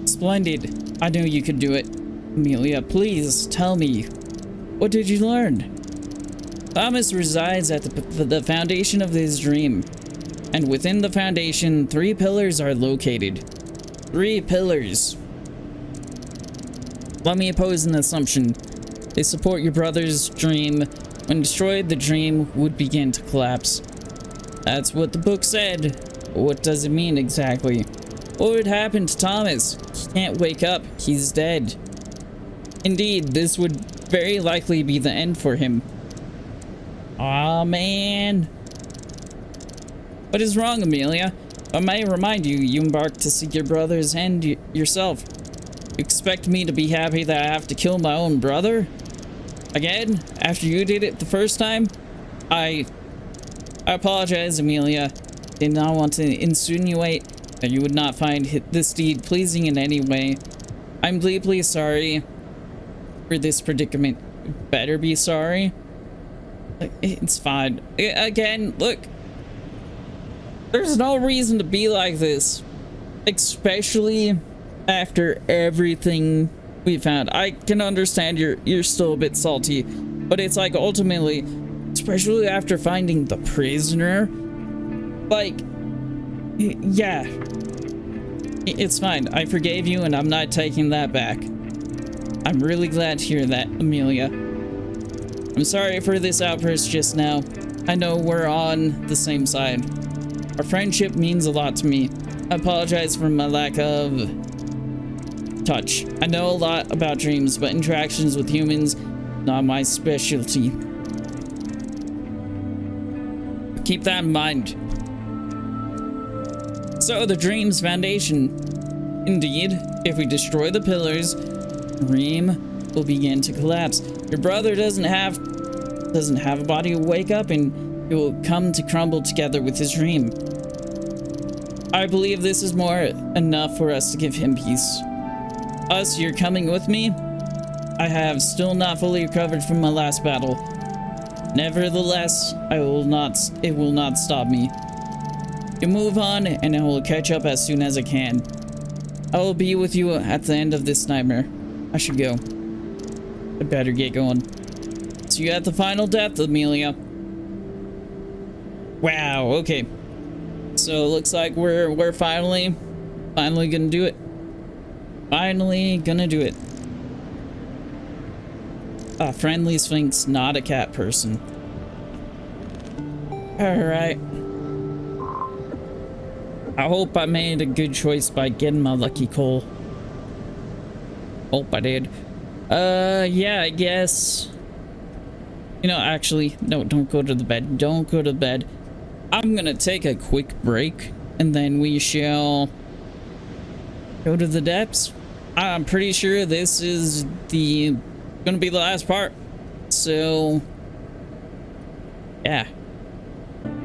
Splendid. I knew you could do it. Amelia, please tell me. What did you learn? Thomas resides at the foundation of his dream. And within the foundation, 3 pillars are located. 3 pillars. Let me pose an assumption. They support your brother's dream. When destroyed, the dream would begin to collapse. That's what the book said. What does it mean exactly? What would happen to Thomas? He can't wake up. He's dead. Indeed, this would very likely be the end for him. Aw, man. What is wrong, Amelia? I may remind you, you embarked to seek your brother's end yourself. You expect me to be happy that I have to kill my own brother? Again? After you did it the first time? I apologize, Amelia. Did not want to insinuate that you would not find this deed pleasing in any way. I'm deeply sorry for this predicament. Better be sorry. It's fine. Again, look. There's no reason to be like this. Especially after everything we found. I can understand you're still a bit salty. But it's like ultimately, especially after finding the prisoner. Like, yeah. It's fine. I forgave you and I'm not taking that back. I'm really glad to hear that, Amelia. I'm sorry for this outburst just now. I know we're on the same side. Our friendship means a lot to me. I apologize for my lack of touch. I know a lot about dreams, but interactions with humans, not my specialty. Keep that in mind. So, the dream's foundation. Indeed, if we destroy the pillars, the dream will begin to collapse. Your brother doesn't have a body to wake up, and it will come to crumble together with his dream. I believe this is more enough for us to give him peace. Us, you're coming with me? I have still not fully recovered from my last battle. Nevertheless, it will not stop me. You move on, and I will catch up as soon as I can. I will be with you at the end of this nightmare. I should go. I better get going. See you at the final death, Amelia. Wow, okay. So it looks like we're finally gonna do it. Finally gonna do it. A friendly sphinx, not a cat person. Alright. I hope I made a good choice by getting my lucky coal. Hope I did. Yeah, I guess. You know, actually, no, don't go to the bed. Don't go to bed. I'm gonna take a quick break, and then we shall go to the depths. I'm pretty sure this is gonna be the last part. So, yeah.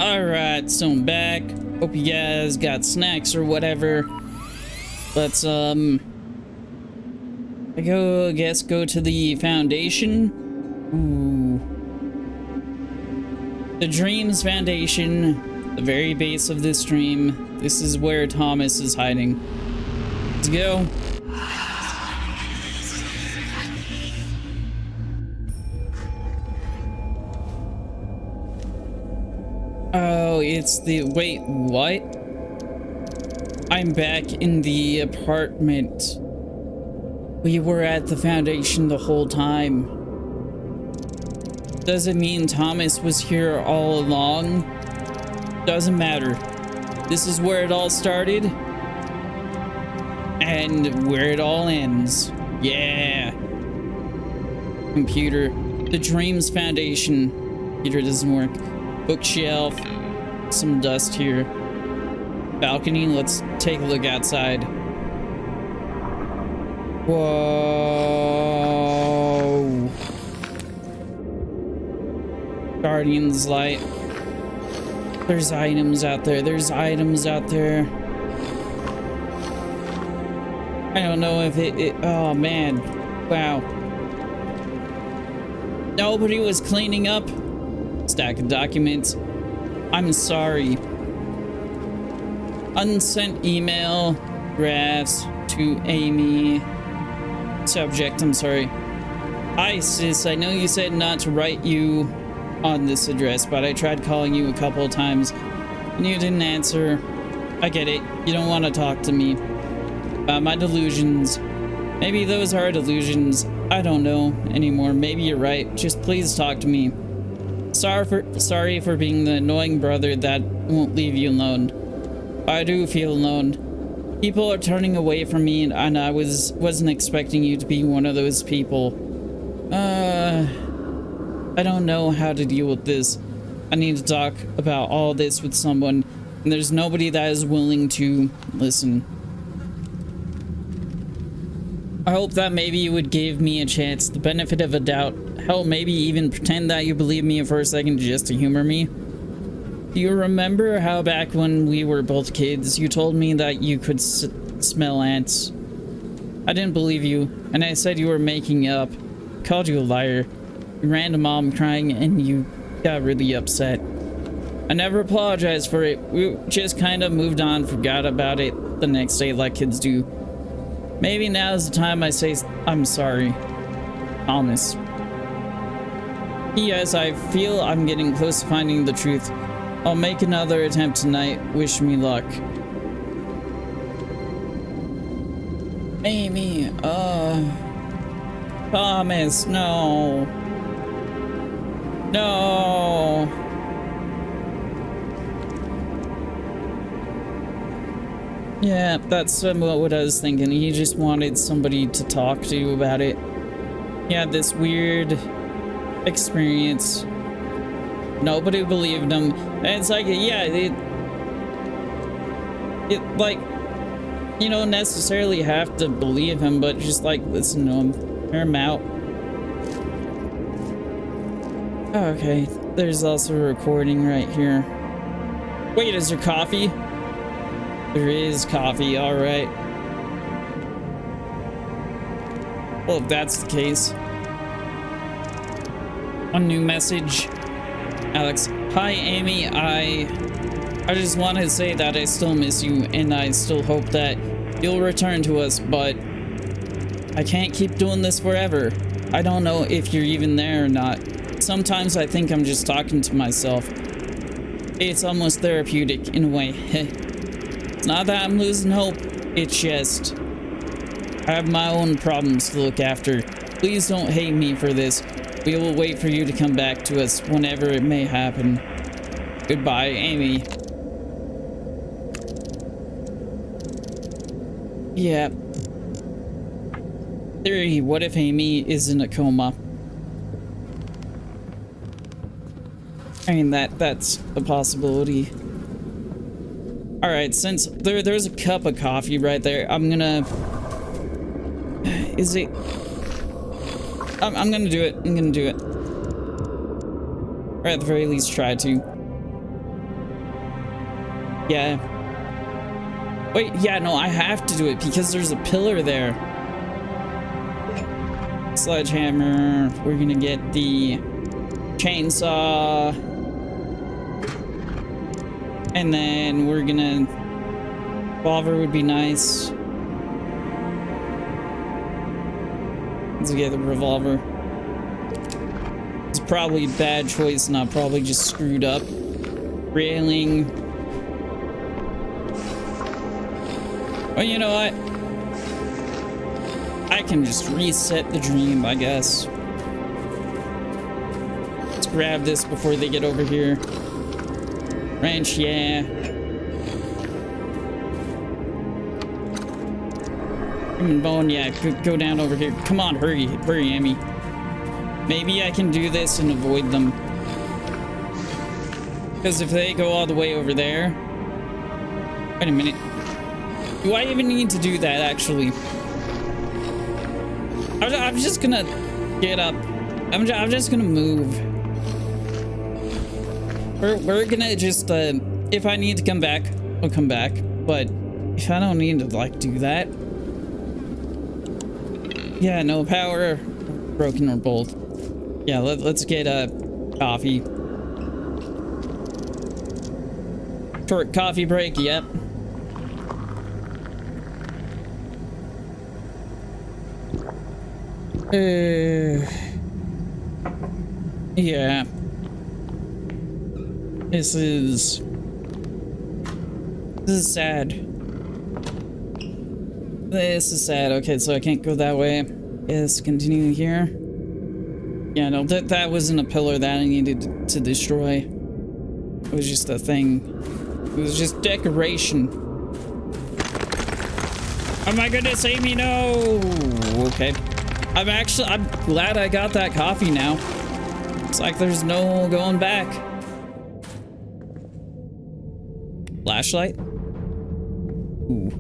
Alright, so I'm back. Hope you guys got snacks or whatever. Let's, I guess go to the foundation. Ooh. The Dreams Foundation, the very base of this dream. This is where Thomas is hiding. Let's go. Oh, it's the... Wait, what? I'm back in the apartment. We were at the foundation the whole time. Does it mean Thomas was here all along? Doesn't matter. This is where it all started. And where it all ends. Yeah. Computer. The Dreams Foundation. Computer doesn't work. Bookshelf. Some dust here. Balcony. Let's take a look outside. Whoa. Guardian's light. There's items out there. There's items out there. I don't know if oh man. Wow. Nobody was cleaning up. Stack of documents. I'm sorry. Unsent email. Drafts to Amy. Subject, I'm sorry. Hi sis, I know you said not to write you on this address, but I tried calling you a couple of times and you didn't answer. I get it. You don't want to talk to me about my delusions. Maybe those are delusions. I don't know anymore. Maybe you're right. Just please talk to me. Sorry for being the annoying brother that won't leave you alone. I do feel alone. People are turning away from me, and I wasn't expecting you to be one of those people. I don't know how to deal with this. I need to talk about all this with someone, and there's nobody that is willing to listen. I hope that maybe you would give me a chance, the benefit of a doubt. Hell, maybe even pretend that you believe me for a second just to humor me. Do you remember how back when we were both kids, you told me that you could smell ants? I didn't believe you, and I said you were making up. I called you a liar. You ran to mom crying and you got really upset. I never apologized for it. We just kind of moved on, forgot about it the next day like kids do. Maybe now is the time I say I'm sorry. Thomas. Yes, I feel I'm getting close to finding the truth. I'll make another attempt tonight. Wish me luck. Amy, Thomas, no. No. Yeah, that's what I was thinking. He just wanted somebody to talk to about it. He had this weird experience. Nobody believed him. And it's like, yeah, it like, you don't necessarily have to believe him, but just like listen to him. Hear him out. Okay, there's also a recording right here. Wait, is there coffee? There is coffee, alright. Well, if that's the case. One new message. Alex, hi Amy, I just wanted to say that I still miss you and I still hope that you'll return to us, but I can't keep doing this forever. I don't know if you're even there or not. Sometimes I think I'm just talking to myself. It's almost therapeutic in a way. It's not that I'm losing hope, it's just I have my own problems to look after. Please don't hate me for this. We will wait for you to come back to us whenever it may happen. Goodbye, Amy. Yeah. Theory, what if Amy is in a coma? I mean, that's a possibility. Alright, since there's a cup of coffee right there, I'm gonna... Is it... I'm gonna do it. I'm gonna do it. Or at the very least try to. Yeah. Wait, yeah, no, I have to do it because there's a pillar there. Sledgehammer. We're gonna get the chainsaw. And then we're gonna... Revolver would be nice. Let's get the revolver. It's probably a bad choice, and I probably just screwed up. Railing. Well, you know what? I can just reset the dream, I guess. Let's grab this before they get over here. Wrench, yeah. Human bone, yeah. Go down over here. Come on, hurry, Amy. Maybe I can do this and avoid them. Because if they go all the way over there... Wait a minute. Do I even need to do that, actually? I'm just gonna get up. I'm just gonna move. We're gonna just, if I need to come back, I'll come back. But if I don't need to, like, do that... Yeah, no power. Broken or both. Yeah, let's get a coffee. Short coffee break, yep. Yeah. This is sad. This is sad. Okay, so I can't go that way. Yes, continue here. Yeah, no, that wasn't a pillar that I needed to destroy. It was just a thing. It was just decoration. Oh my goodness, Amy, no! Okay. I'm glad I got that coffee now. It's like there's no going back. Flashlight? Ooh.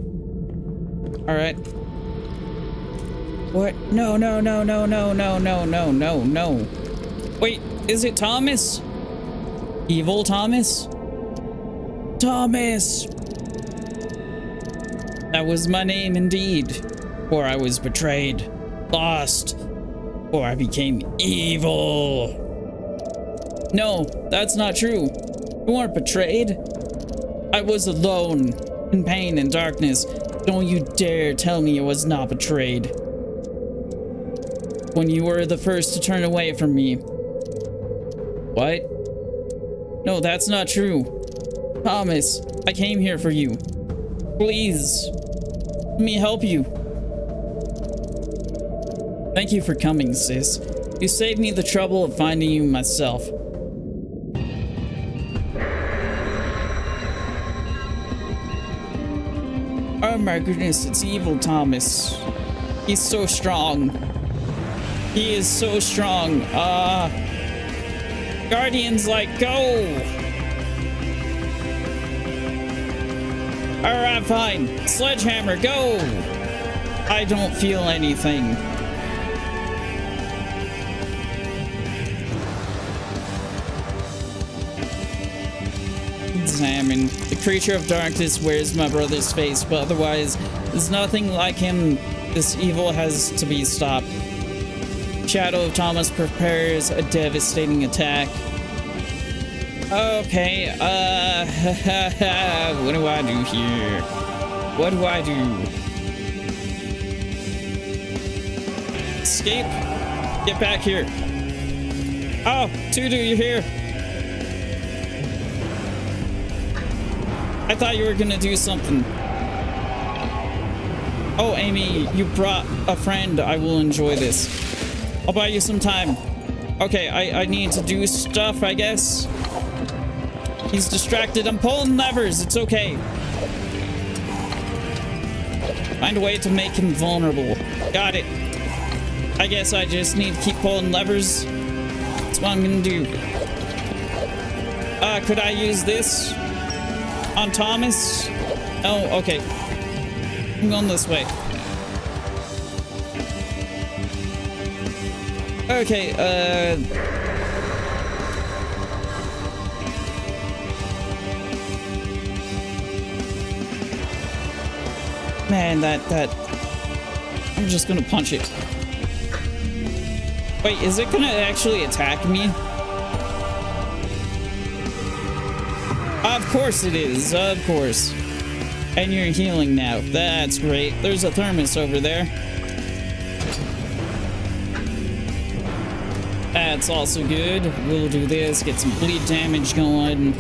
Alright. What? No. Wait, is it Thomas? Evil Thomas? Thomas! That was my name indeed. Or I was betrayed, lost, or I became evil. No, that's not true. You weren't betrayed. I was alone, in pain and darkness. Don't you dare tell me I was not betrayed. When you were the first to turn away from me. What? No, that's not true. Thomas, I came here for you. Please, let me help you. Thank you for coming, sis. You saved me the trouble of finding you myself. Oh my goodness, it's evil Thomas. He's so strong. He is so strong. Guardians, like, go! Alright, fine. Sledgehammer, go! I don't feel anything. Examine. The creature of darkness wears my brother's face, but otherwise, there's nothing like him. This evil has to be stopped. Shadow of Thomas prepares a devastating attack. Okay, what do I do here? What do I do? Escape? Get back here. Oh, Tudu, you're here. I thought you were gonna do something. Oh, Amy, you brought a friend. I will enjoy this. I'll buy you some time. Okay, I need to do stuff, I guess. He's distracted. I'm pulling levers. It's okay. Find a way to make him vulnerable. Got it. I guess I just need to keep pulling levers. That's what I'm gonna do. Could I use this on Thomas? Oh, okay. I'm going this way. Okay, Man, that... I'm just gonna punch it. Wait, is it gonna actually attack me? Of course it is, of course. And you're healing now. That's great. There's a thermos over there. That's also good. We'll do this, get some bleed damage going.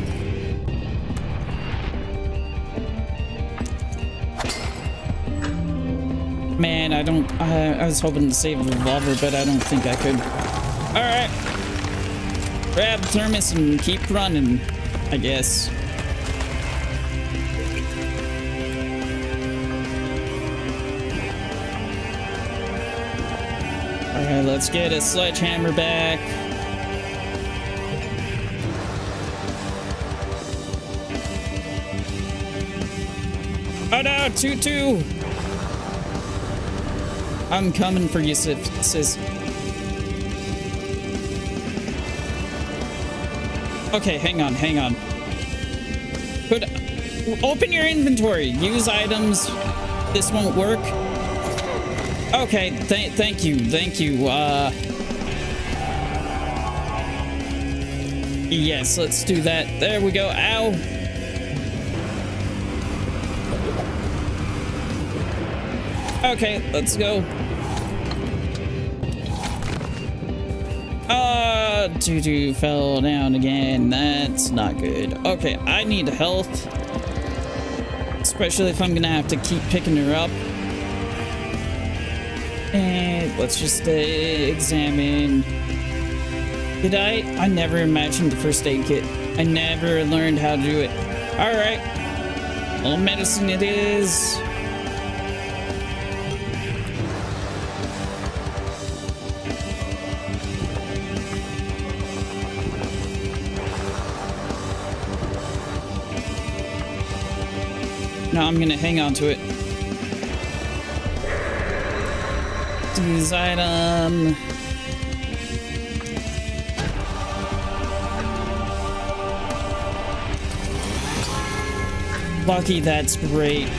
Man, I was hoping to save the revolver, but I don't think I could. Alright. Grab the thermos and keep running, I guess. Alright, let's get a sledgehammer back. Oh no, 2-2! I'm coming for you, sis. Okay, hang on. Open your inventory. Use items. This won't work. Okay, thank you. Yes, let's do that. There we go. Ow. Okay, let's go. Doo-doo fell down again. That's not good. Okay, I need health. Especially if I'm gonna have to keep picking her up. And let's just examine. Did I never imagined the first aid kit. I never learned how to do it. Alright. Well, medicine it is. No, I'm gonna hang on to it. Use item. Lucky, that's great.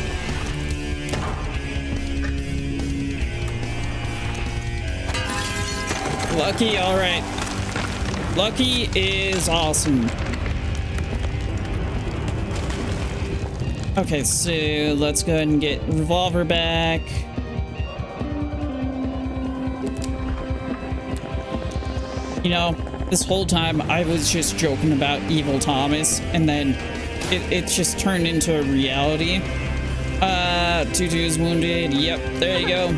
Lucky, alright. Lucky is awesome. Okay, so let's go ahead and get revolver back. You know, this whole time I was just joking about Evil Thomas, and then it just turned into a reality. Tutu is wounded. Yep, there you go.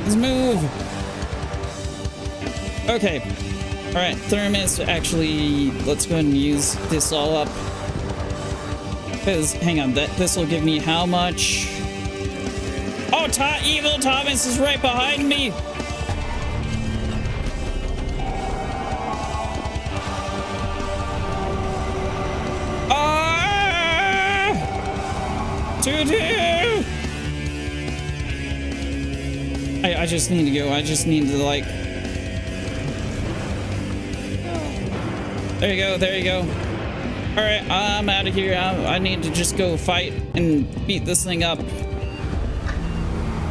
Let's move. Okay. Alright, thermos. Actually, let's go ahead and use this all up. Because, hang on, this will give me how much? Oh, Evil Thomas is right behind me! Ah! Tutu! I just need to go. I just need to, like... There you go, there you go. Alright, I'm out of here. I need to just go fight and beat this thing up.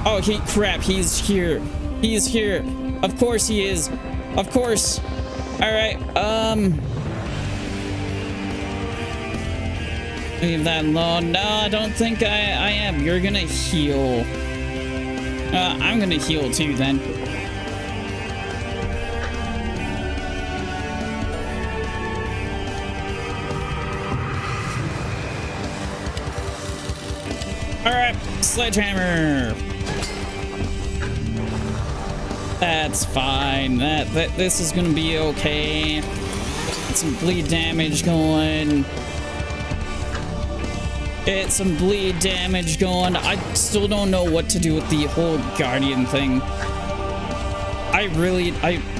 Oh, crap, he's here. He's here. Of course he is. Of course. Alright, leave that alone. No, I don't think I am. You're gonna heal. I'm gonna heal too, then. Alright, sledgehammer. That's fine. This is gonna be okay. Get some bleed damage going. Get some bleed damage going. I still don't know what to do with the whole guardian thing. I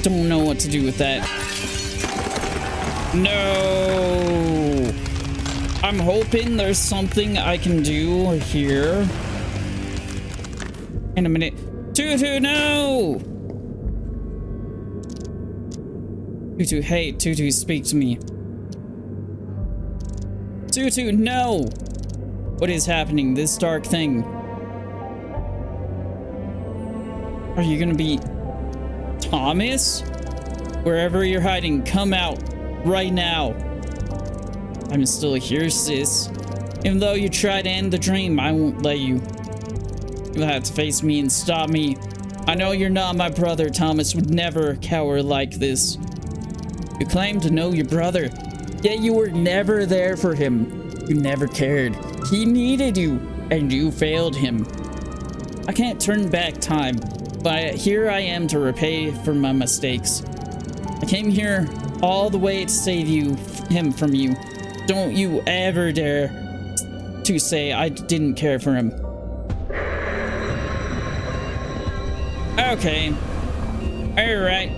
don't know what to do with that. No. I'm hoping there's something I can do here. In a minute. Tutu, no! Tutu, hey, Tutu, speak to me. Tutu, no! What is happening? This dark thing. Are you gonna be Thomas? Wherever you're hiding, come out right now. I'm still here, sis. Even though you try to end the dream, I won't let you. You'll have to face me and stop me. I know you're not my brother. Thomas would never cower like this. You claim to know your brother, yet you were never there for him. You never cared. He needed you, and you failed him. I can't turn back time, but here I am to repay for my mistakes. I came here all the way to save him from you. Don't you ever dare to say I didn't care for him. Okay. All right.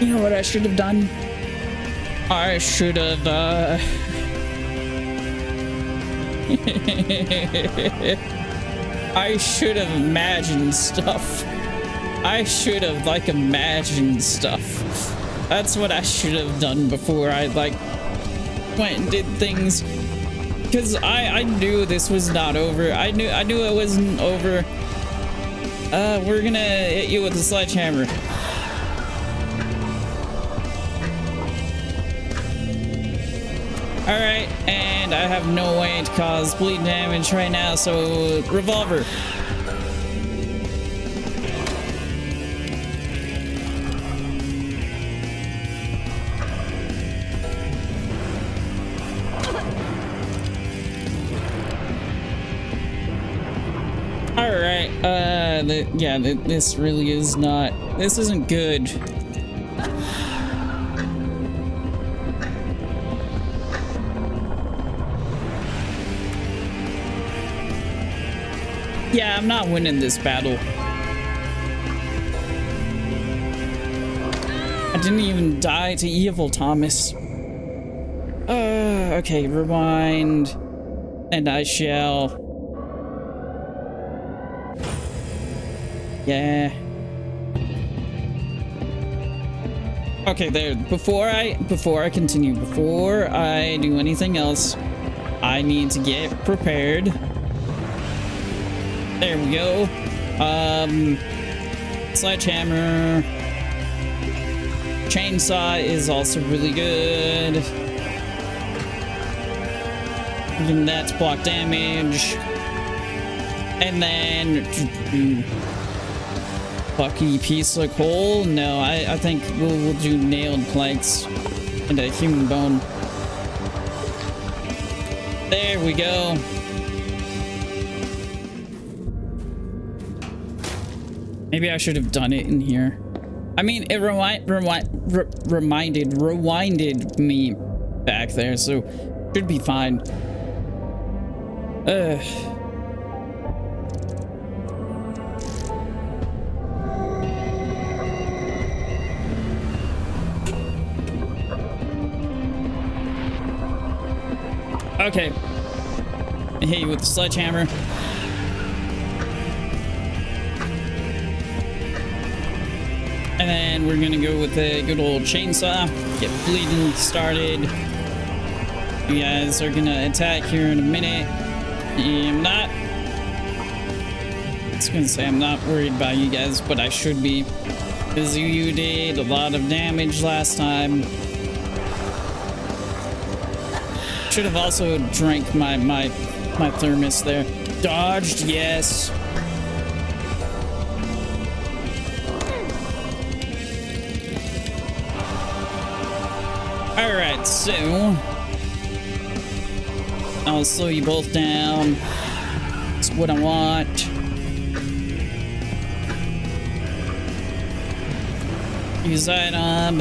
You know what I should have done? I should have, I should have imagined stuff. I should have, like, imagined stuff. That's what I should have done before I, like, went and did things. Because I knew this was not over. I knew it wasn't over. We're gonna hit you with a sledgehammer. Alright, and I have no way to cause bleed damage right now, so revolver. Alright, this really is not, this isn't good. Yeah, I'm not winning this battle. I didn't even die to evil, Thomas. Okay, rewind. And I shall. Yeah. Okay, there. Before I continue, before I do anything else, I need to get prepared. There we go. Sledgehammer. Chainsaw is also really good. And that's block damage. And then Bucky piece of coal. No, I think we'll do nailed planks and a human bone. There we go. Maybe I should have done it in here. I mean, it rewinded me back there, so should be fine. Okay. I hit you with the sledgehammer. And then we're gonna go with a good old chainsaw. Get bleeding started. You guys are gonna attack here in a minute. I'm not. I was gonna say I'm not worried about you guys, but I should be. Because you did a lot of damage last time. Should have also drank my thermos there. Dodged, yes. Alright, so I'll slow you both down. That's what I want. Use item.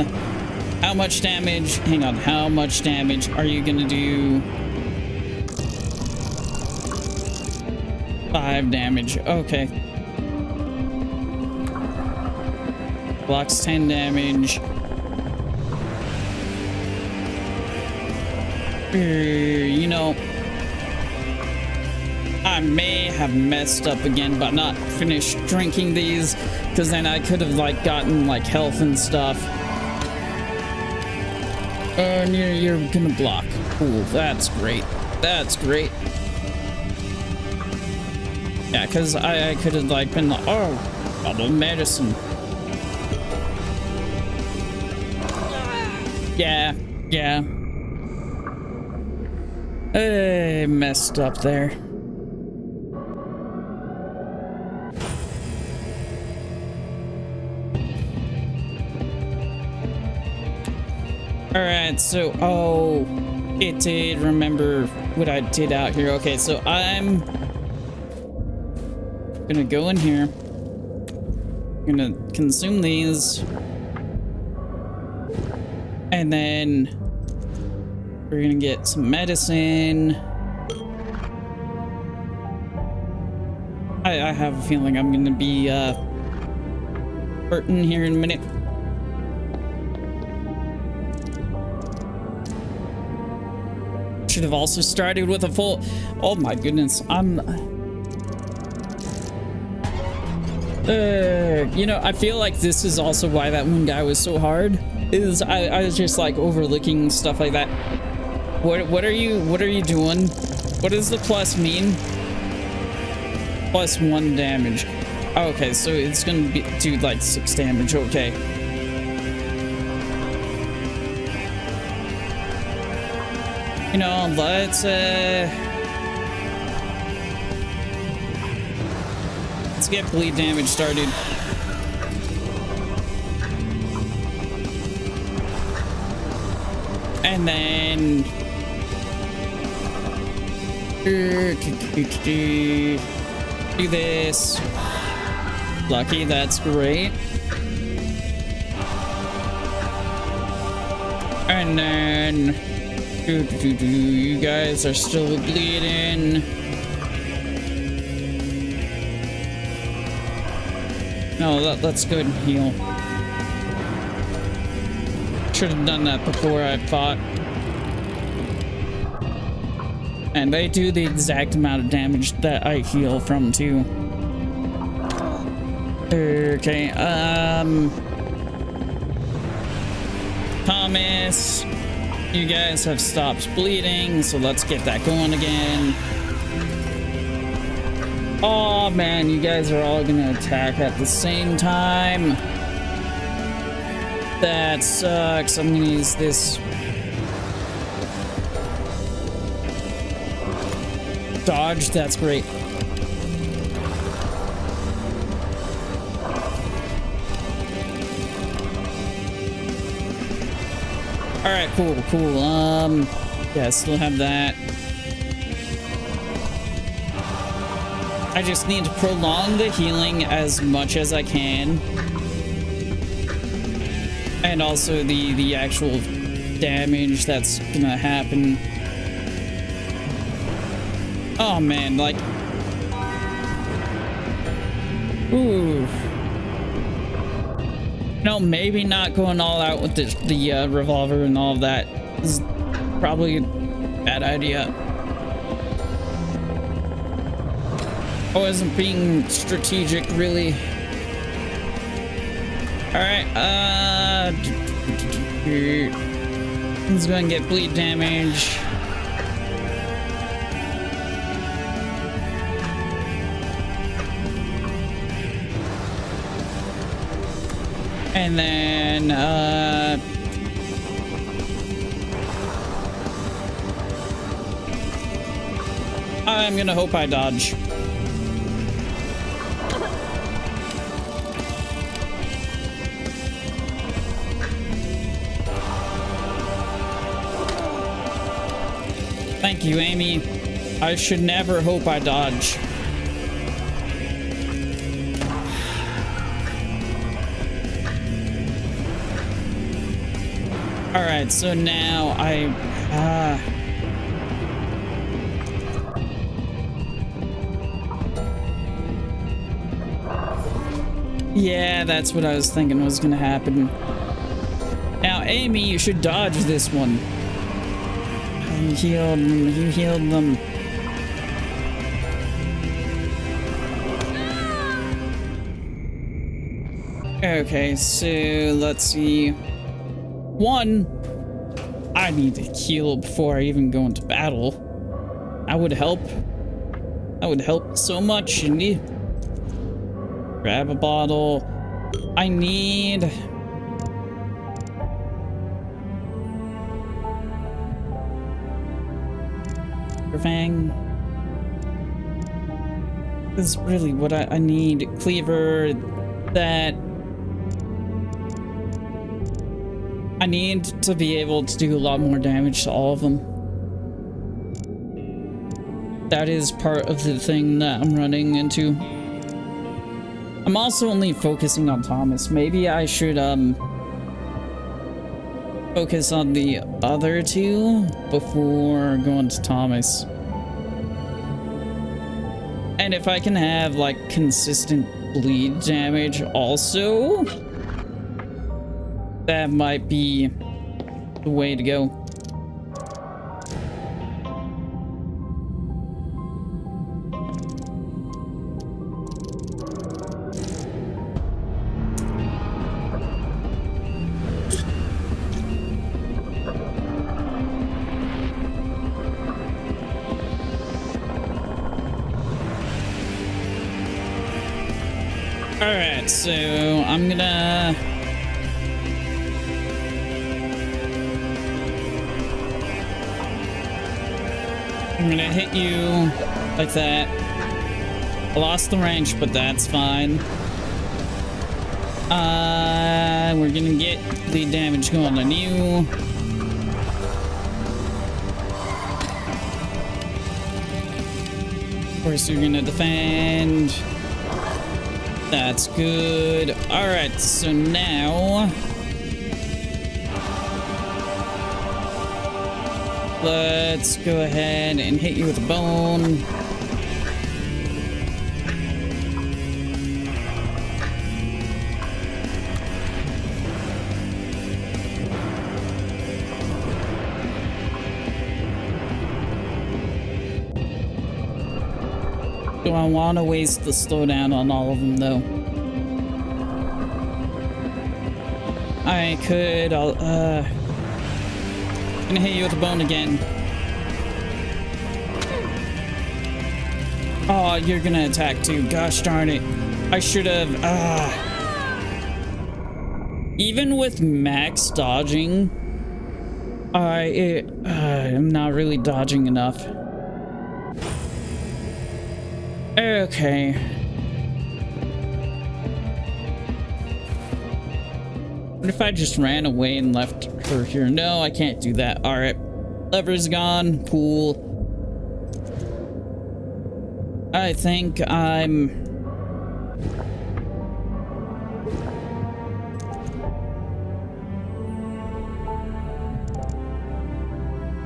How much damage? Hang on, how much damage are you gonna do? 5 damage. Okay. Blocks 10 damage. You know, I may have messed up again, but not finished drinking these, because then I could have like gotten like health and stuff. And you're gonna block. Cool, that's great. That's great. Yeah, because I could have like been like, oh, bottle medicine. Yeah, yeah. I messed up there. Alright, so, oh, it did remember what I did out here. Okay, so I'm gonna go in here. I'm gonna consume these. And then we're gonna get some medicine. I have a feeling I'm gonna be hurting here in a minute. Should have also started with a full. Oh my goodness, you know, I feel like this is also why that one guy was so hard. Is I was just like overlooking stuff like that. What are you doing? What does the plus mean? +1 damage. Okay, so it's gonna do like 6 damage. Okay. You know, let's get bleed damage started. And then do this. Lucky, that's great. And then you guys are still bleeding. No, let's go ahead and heal. Should have done that before I fought. And they do the exact amount of damage that I heal from too. Okay, Thomas, you guys have stopped bleeding, so let's get that going again. Oh man, you guys are all gonna attack at the same time. That sucks. I'm gonna use this dodge. That's great. All right, cool. Yeah, I still have that. I just need to prolong the healing as much as I can. And also the actual damage that's gonna happen. Oh man, like, ooh. No, maybe not going all out with the revolver and all of that is probably a bad idea. I wasn't being strategic, really. Alright, he's gonna get bleed damage. And then, I'm gonna hope I dodge. Thank you, Amy. I should never hope I dodge. Alright, so now yeah, that's what I was thinking was gonna happen. Now, Amy, you should dodge this one. You healed them. Okay, so let's see. One, I need to heal before I even go into battle. That would help. That would help so much. Grab a bottle. I need... Fang. This is really what I need. Cleaver. That... I need to be able to do a lot more damage to all of them. That is part of the thing that I'm running into. I'm also only focusing on Thomas. Maybe I should focus on the other two before going to Thomas. And if I can have like consistent bleed damage also, that might be the way to go. Alright, so I'm gonna... hit you like that. I lost the range, but that's fine. We're gonna get bleed damage going on you. Of course, you're gonna defend. That's good. Alright, so now... let's go ahead and hit you with a bone. Do I want to waste the slowdown on all of them, though? I could, I'm gonna hit you with a bone again. Oh, you're gonna attack too. Gosh darn it. I should have... Even with max dodging, I'm not really dodging enough. Okay. What if I just ran away and left her here? No, I can't do that. All right. Lever's gone. Cool. I think I'm...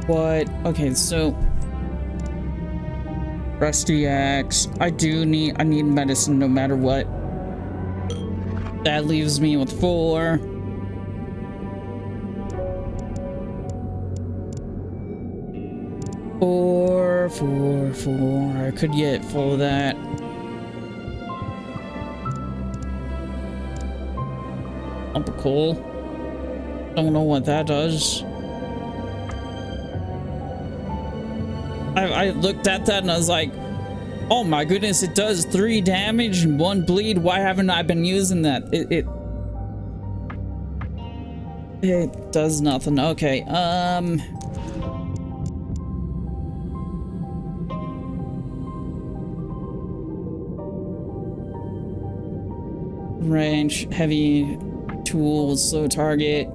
what? Okay, so... Rusty axe. I need medicine no matter what. That leaves me with 4. Four. I could get full of that. Lump of coal. Don't know what that does. I looked at that and I was like, oh my goodness, it does 3 damage and 1 bleed. Why haven't I been using that? It does nothing. Okay, range, heavy tools, slow target.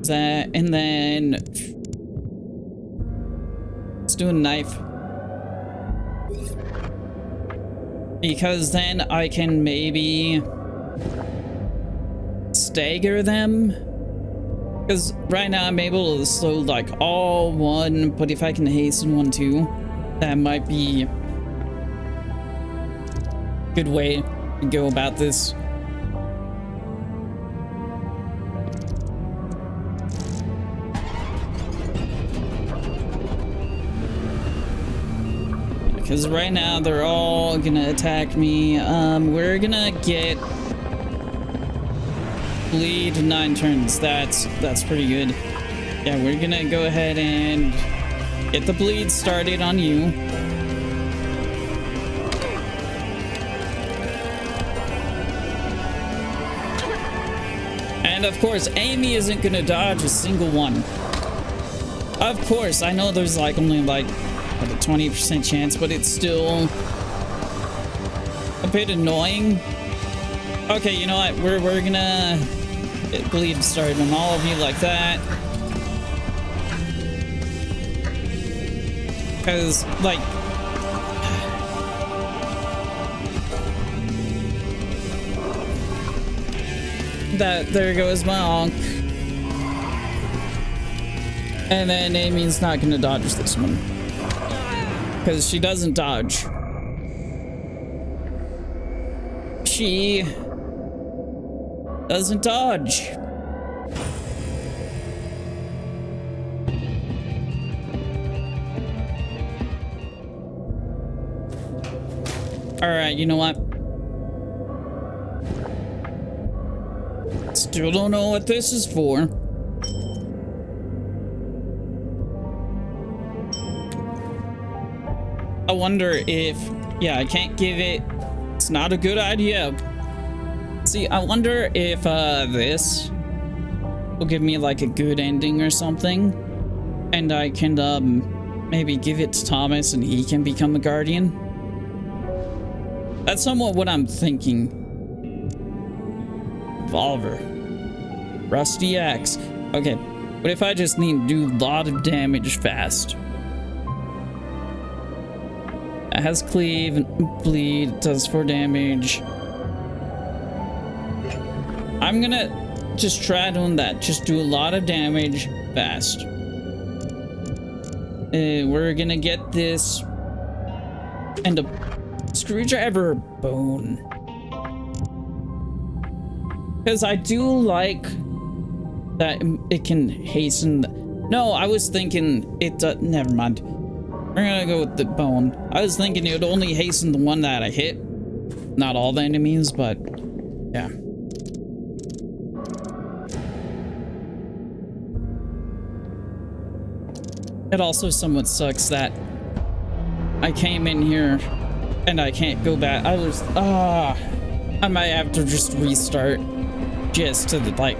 That, and then let's do a knife, because then I can maybe stagger them, because right now I'm able to slow like all 1, but if I can hasten 1 too, that might be a good way to go about this. because right now they're all gonna attack me. We're gonna get bleed 9 turns. That's pretty good. Yeah, we're gonna go ahead and get the bleed started on you. And of course, Amy isn't gonna dodge a single one. Of course, I know there's like only like a 20% chance, but it's still a bit annoying. Okay, you know what? We're gonna bleed started on all of you like that. Because, like, there goes my onk. And then Amy's not gonna dodge this one. Because she doesn't dodge. She doesn't dodge. Alright, you know what? Still don't know what this is for. I wonder if... Yeah, I can't give it... It's not a good idea. See, I wonder if this will give me like a good ending or something. And I can maybe give it to Thomas and he can become a guardian. That's somewhat what I'm thinking. Revolver. Rusty axe. Okay, what if I just need to do a lot of damage fast? It has cleave and bleed, does 4 damage. I'm gonna just try doing that. Just do a lot of damage fast. We're gonna get this and a screwdriver bone. Because I do like that it can hasten. No, I was thinking it does. Never mind. We're gonna go with the bone. I was thinking it would only hasten the one that I hit. Not all the enemies, but yeah. It also somewhat sucks that I came in here and I can't go back. I might have to just restart just to like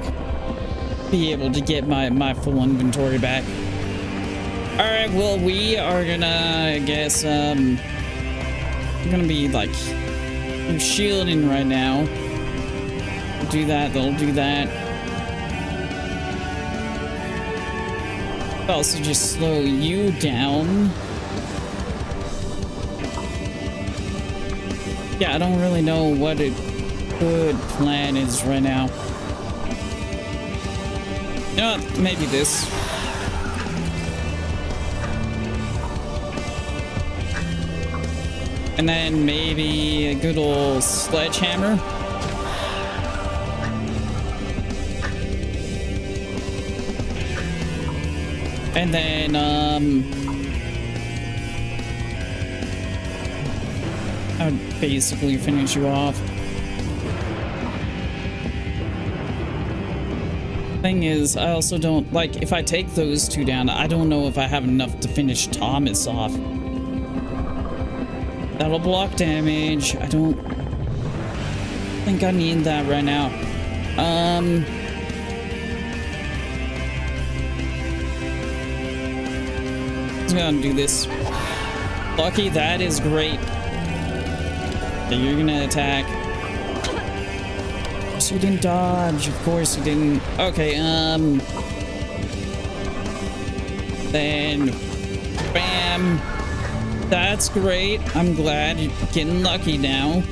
be able to get my full inventory back. All right, well, we are gonna, I guess, I'm gonna be like shielding right now. Do that, they'll do that. Also just slow you down. Yeah, I don't really know what a good plan is right now. You know what? Maybe this. And then maybe a good old sledgehammer. And then, I would basically finish you off. Thing is, I also don't, like, if I take those 2 down, I don't know if I have enough to finish Thomas off. That'll block damage. I don't think I need that right now. I'm gonna do this. Lucky, that is great. Okay, you're gonna attack. So you didn't dodge. Of course you didn't. Okay, then bam. That's great. I'm glad you're getting lucky now.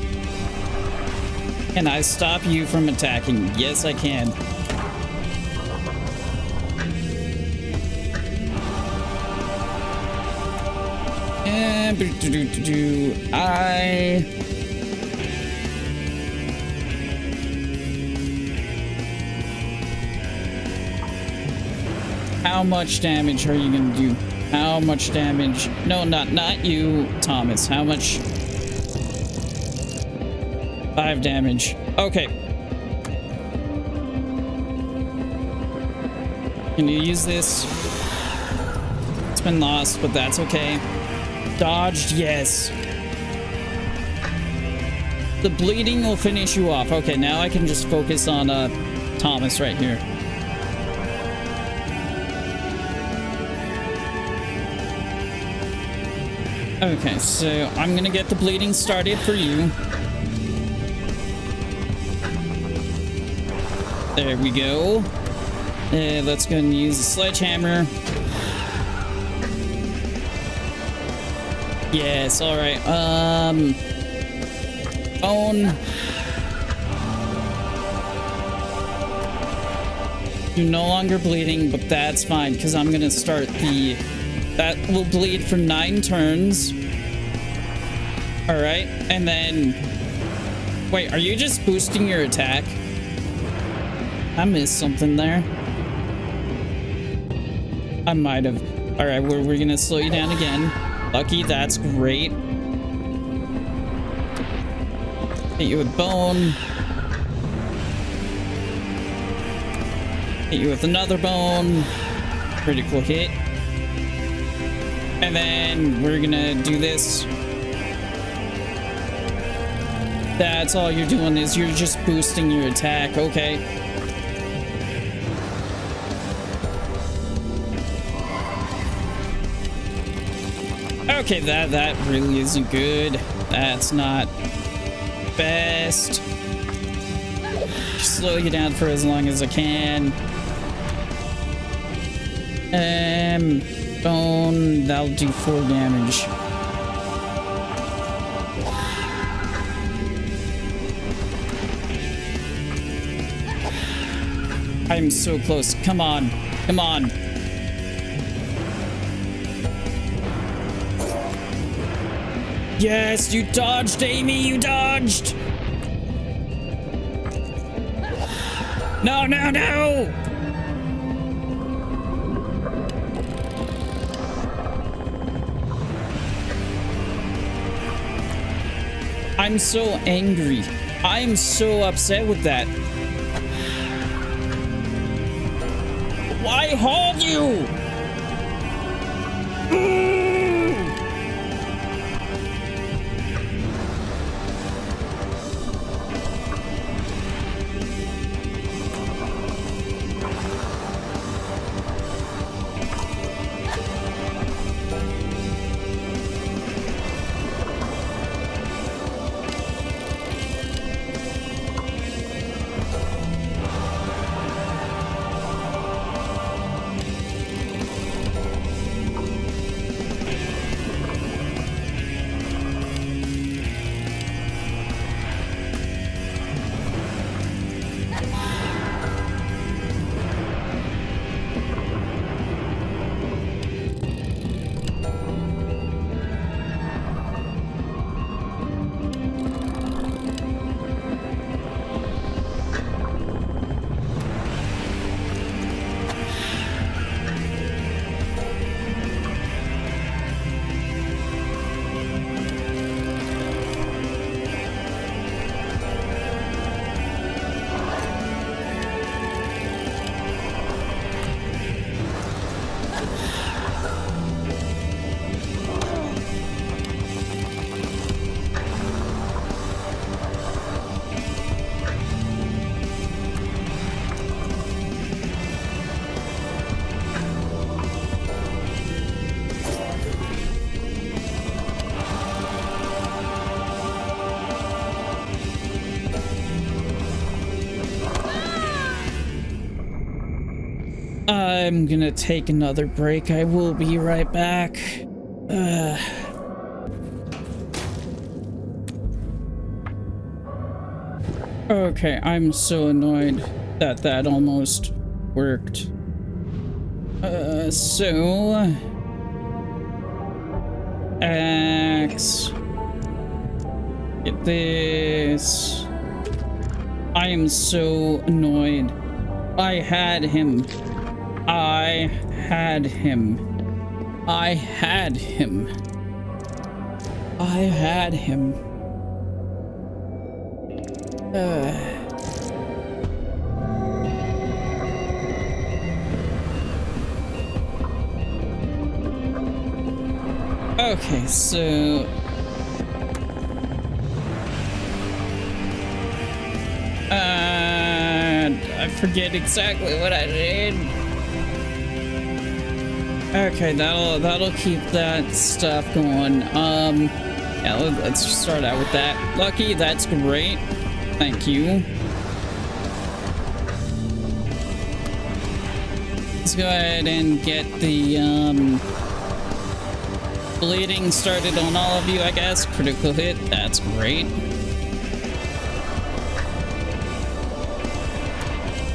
Can I stop you from attacking? Yes, I can. And how much damage are you gonna do? How much damage? No, not you, Thomas. How much? 5 damage. Okay. Can you use this? It's been lost, but that's okay. Dodged, yes. The bleeding will finish you off. Okay, now I can just focus on Thomas right here. Okay, so I'm gonna get the bleeding started for you. There we go. Let's go and use the sledgehammer. Yes, alright. Bone. You're no longer bleeding, but that's fine, because I'm gonna start the... That will bleed for 9 turns. Alright, and then... Wait, are you just boosting your attack? I missed something there. I might have. Alright, we're gonna slow you down again. Lucky, that's great. Hit you with bone. Hit you with another bone. Critical hit. And then we're gonna do this. That's all you're doing is you're just boosting your attack. Okay. Okay, that really isn't good. That's not best. Slow you down for as long as I can. Bone, that'll do 4 damage. I'm so close. Come on. Come on. Yes, you dodged, Amy. You dodged. No, no, no. I'm so angry. I'm so upset with that. Why hold you? I'm gonna take another break. I will be right back. Okay, I'm so annoyed that that almost worked. So... Axe. Get this. I am so annoyed. I had him. I had him. I had him. I had him. Okay, so I forget exactly what I did. Okay, that'll keep that stuff going. Yeah, let's start out with that. Lucky, that's great. Thank you. Let's go ahead and get the bleeding started on all of you, I guess. Critical hit, that's great.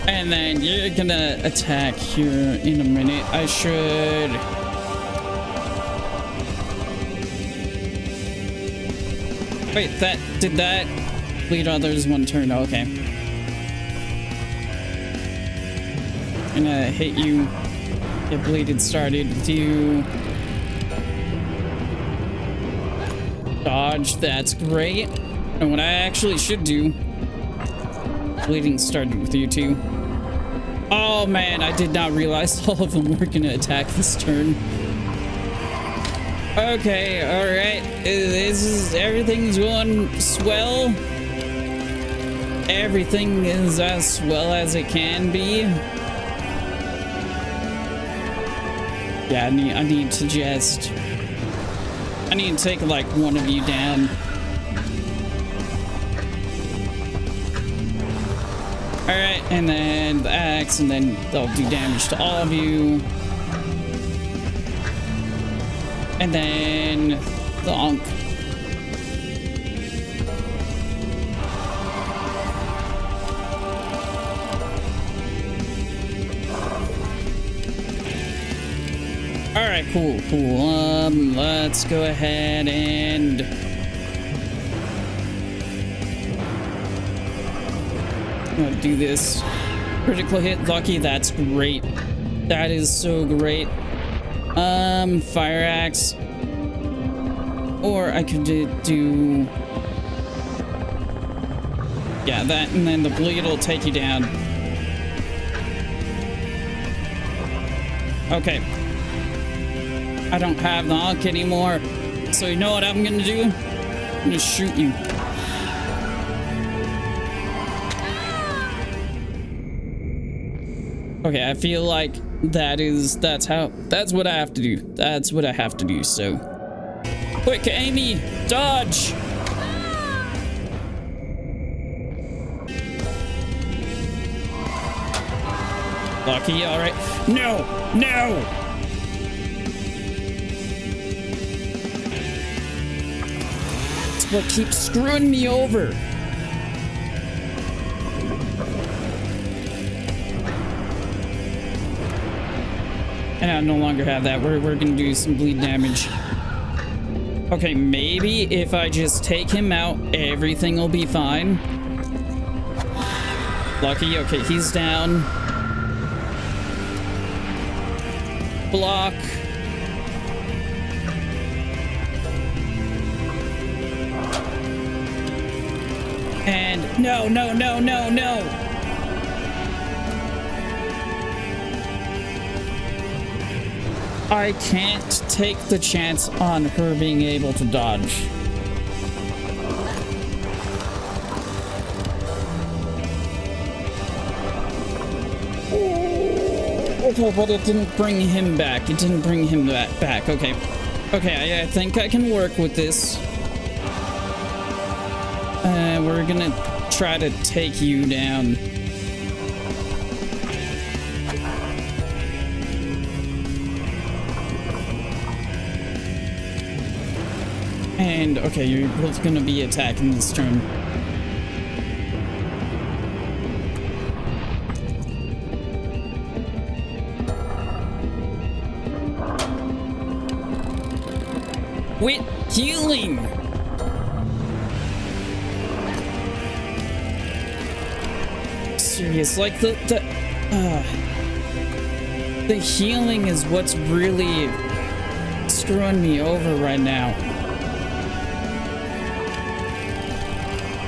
And then you're gonna attack here in a minute. I should... Wait, did that bleed others one turn? Okay. Gonna hit you. Get bleeded started with you. Dodge, that's great. And what I actually should do... Bleeding started with you too. Oh man, I did not realize all of them were gonna attack this turn. Okay, alright. Everything's going swell. Everything is as swell as it can be. Yeah, I need to take like one of you down. Alright, and then the axe, and then they'll do damage to all of you. And then the Ankh. Alright, cool. Let's go ahead and... I'm gonna do this. Critical hit, Lucky, that's great. That is so great. Fire axe. Or I could do... Yeah, that, and then the bleed will take you down. Okay. I don't have the Ankh anymore. So you know what I'm gonna do? I'm gonna shoot you. Okay, I feel like that's what I have to do. That's what I have to do, so. Quick, Amy, dodge! Lucky, alright. No! It's what keeps screwing me over. And I no longer have that. We're gonna do some bleed damage. Okay, maybe if I just take him out, everything will be fine. Lucky, okay, he's down. Block. And no. I can't take the chance on her being able to dodge. Okay, but it didn't bring him back. It didn't bring him back. Okay. Okay, I think I can work with this. We're gonna try to take you down. And, okay, you're both gonna be attacking this turn. Quit healing! Serious, like the healing is what's really screwing me over right now.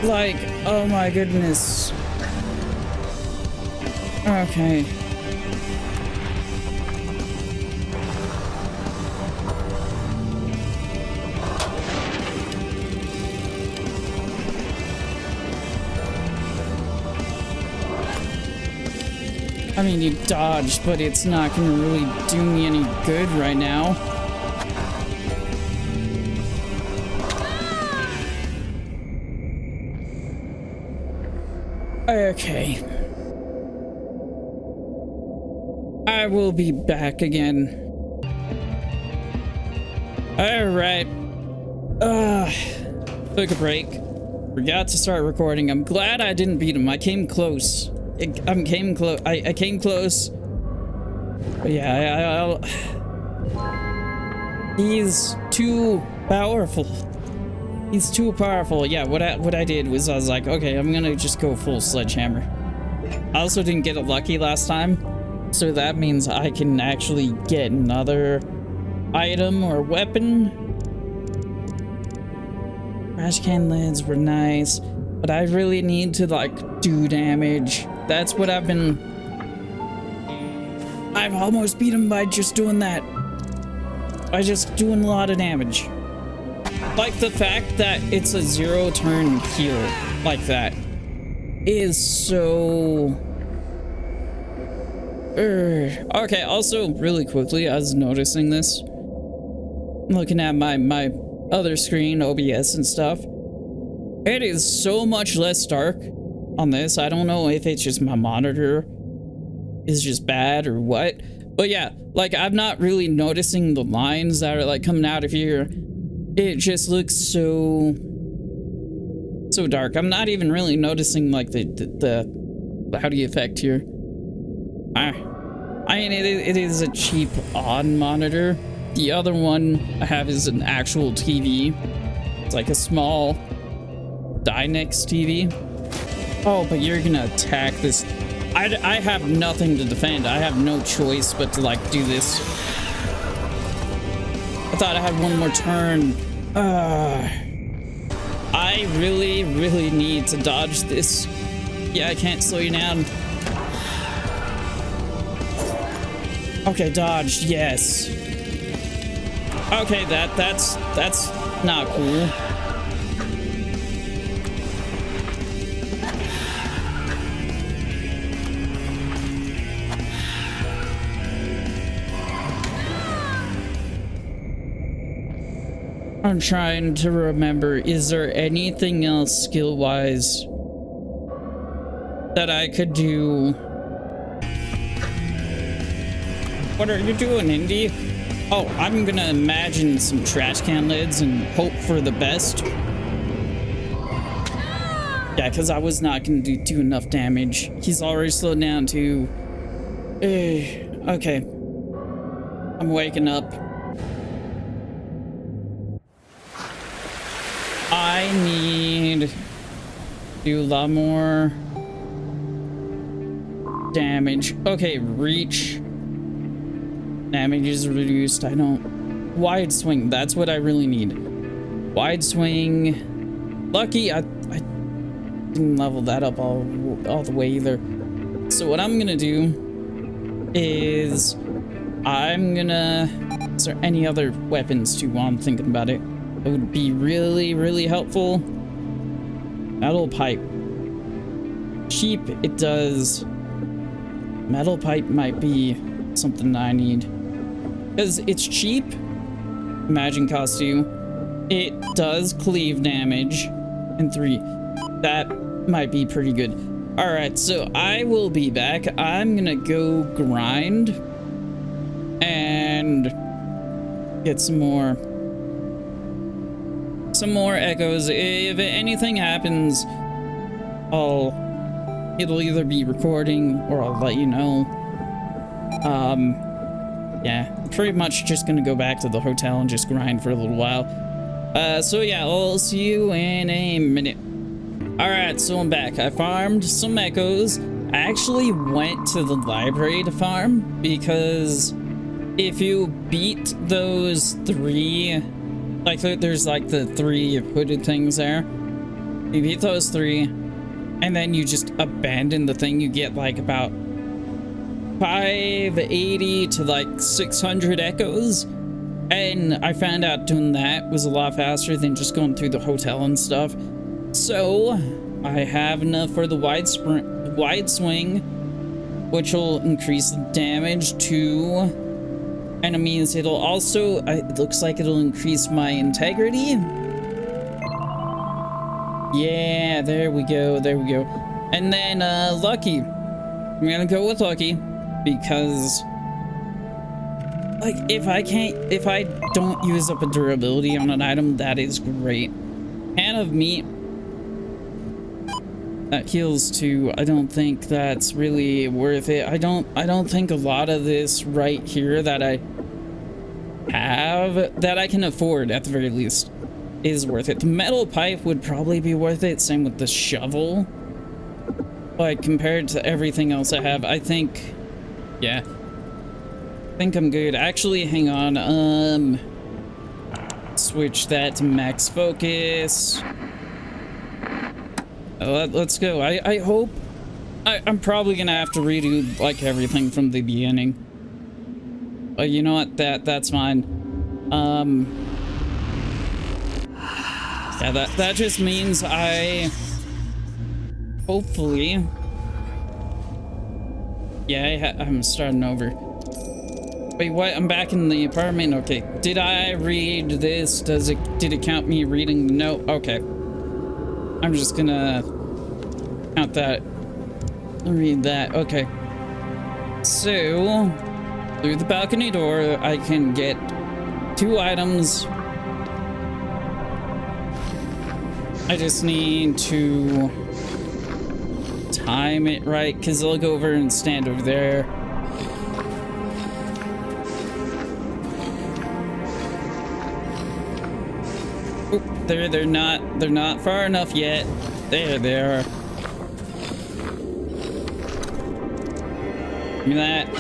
Like, oh my goodness. Okay. I mean, you dodged, but it's not gonna really do me any good right now. Okay. I will be back again. Alright. Took a break. Forgot to start recording. I'm glad I didn't beat him. I came close. I came close. But yeah, he's too powerful. He's too powerful. Yeah, what I did was I was like, okay, I'm gonna just go full sledgehammer. I also didn't get it lucky last time, so that means I can actually get another item or weapon. Trash can lids were nice, but I really need to like do damage. That's what I've almost beat him by just doing that. By just doing a lot of damage. Like the fact that it's a 0-turn heal like that is so... Okay, also really quickly, I was noticing this. Looking at my other screen, OBS and stuff. It is so much less dark on this. I don't know if it's just my monitor is just bad or what. But yeah, like I'm not really noticing the lines that are like coming out of here. It just looks so dark. I'm not even really noticing like the cloudy effect here. I mean, it is a cheap on monitor. The other one I have is an actual TV. It's like a small Dynex TV. Oh, but you're gonna attack this. I have nothing to defend. I have no choice but to like do this. I thought I had one more turn. I really need to dodge this. Yeah, I can't slow you down. Okay, dodged, yes. Okay, that's not cool. I'm trying to remember, is there anything else skill-wise that I could do? What are you doing, Indy? Oh, I'm gonna imagine some trash can lids and hope for the best. Yeah, because I was not gonna do enough damage. He's already slowed down too. Okay. I'm waking up. I need to do a lot more damage. Okay, reach. Damage is reduced. I don't... Wide swing. That's what I really need. Wide swing. Lucky I didn't level that up all the way either. So what I'm gonna do is I'm gonna... Is there any other weapons too while I'm thinking about it? It would be really helpful. Metal pipe. Cheap, it does. Metal pipe might be something I need. Because it's cheap. Imagine cost 2. It does cleave damage. And 3. That might be pretty good. Alright, so I will be back. I'm gonna go grind. And get some more echoes. If anything happens, it'll either be recording or I'll let you know. Yeah, I'm pretty much just gonna go back to the hotel and just grind for a little while. So yeah, I'll see you in a minute. Alright, so I'm back. I farmed some echoes. I actually went to the library to farm because if you beat those 3, like there's like the 3 hooded things there. You beat those 3, and then you just abandon the thing, you get like about 580 to like 600 echoes. And I found out doing that was a lot faster than just going through the hotel and stuff. So I have enough for the wide swing, which will increase the damage to enemies. It'll also, it looks like it'll increase my integrity. Yeah, there we go, there we go. And then lucky. I'm gonna go with lucky because, like, if I don't use up a durability on an item, that is great. Can of meat. That heals too. I don't think that's really worth it. I don't think a lot of this right here that I have, that I can afford at the very least, is worth it. The metal pipe would probably be worth it. Same with the shovel. But compared to everything else I have, I think, yeah, I think I'm good. Actually, hang on. Switch that to max focus. Let's go. I hope. I'm probably gonna have to redo like everything from the beginning. But you know what? That's fine. Yeah, that just means I hopefully. Yeah, I'm starting over. Wait, what? I'm back in the apartment. Okay. Did I read this? Did it count me reading the note? Okay. I'm just gonna count that. Read that. Okay. So, through the balcony door, I can get 2 items. I just need to time it right, because I'll go over and stand over there. Oop, they're not far enough yet. There they are. Give me that.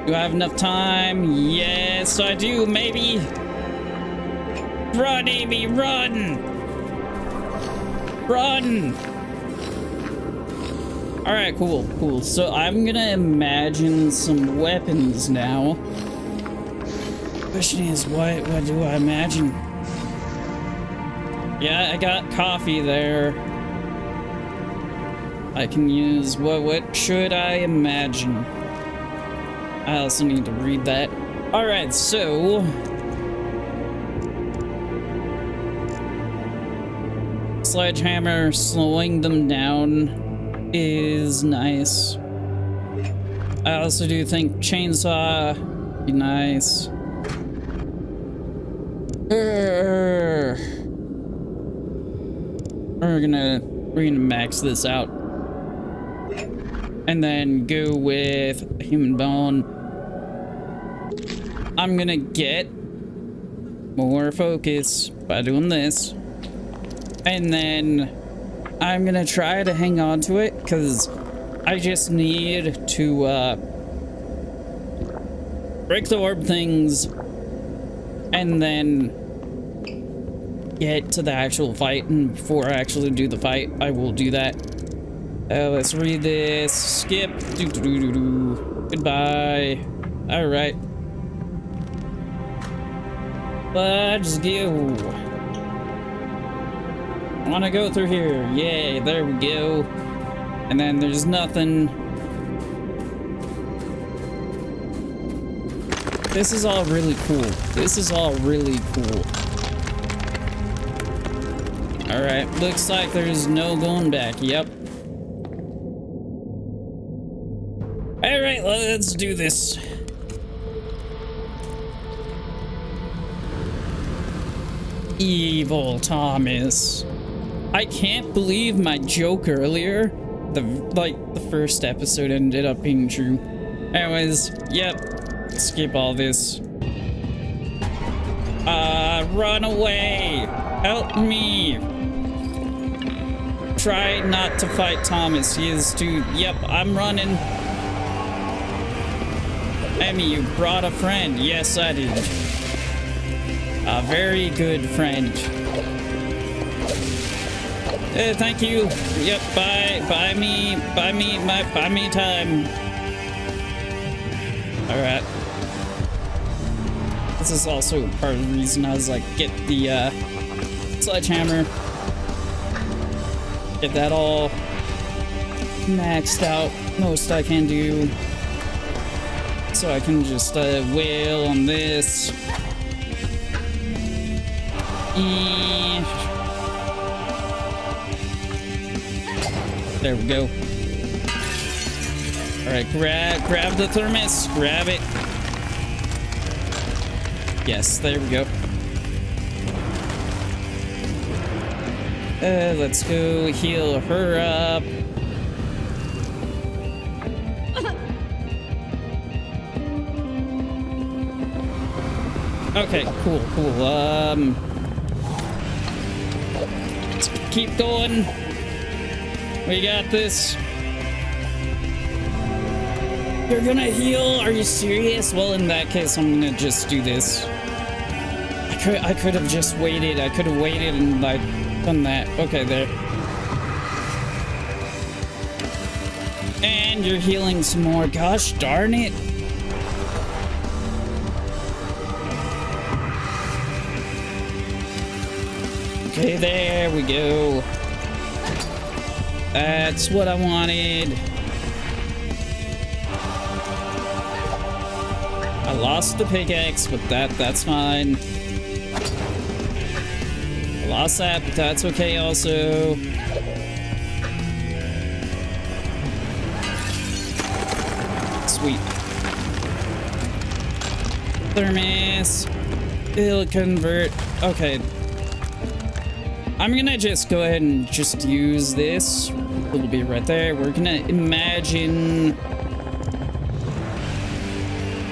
Do I have enough time? Yes, I do. Maybe. Run, Amy, run! Run! Alright, cool. So I'm gonna imagine some weapons now. Question is, what do I imagine? Yeah, I got coffee there. I can use, what should I imagine? I also need to read that. Alright, so sledgehammer, slowing them down is nice. I also do think chainsaw be nice. We're gonna max this out. And then go with human bone. I'm gonna get more focus by doing this. And then I'm gonna try to hang on to it, because I just need to break the orb things and then get to the actual fight. And before I actually do the fight, I will do that. Let's read this. Skip. Goodbye. Alright. Let's go. I want to go through here. Yay, there we go. And then there's nothing. This is all really cool. This is all really cool. Alright, looks like there's no going back. Yep. Alright, let's do this. Evil Thomas. I can't believe my joke earlier, the first episode, ended up being true. Anyways, yep. Skip all this. Run away! Help me! Try not to fight Thomas. He is too... Yep, I'm running. Emmy, you brought a friend. Yes, I did. A very good friend. Thank you. Yep, buy me time. Alright. This is also part of the reason I was like, get the sledgehammer. Get that all maxed out. Most I can do. So I can just wail on this. There we go. Alright, grab the thermos. Grab it. Yes, there we go. Let's go heal her up. Okay, cool. Let's keep going. We got this. You're gonna heal? Are you serious? Well, in that case, I'm gonna just do this. I could have just waited. I could have waited and like done that. Okay, there. And you're healing some more. Gosh darn it. Okay, there we go. That's what I wanted. I lost the pickaxe, but that's fine. I lost that, but that's okay also. Sweet. Thermos. It'll convert. Okay. I'm gonna just go ahead and just use this. It'll be right there. We're gonna imagine.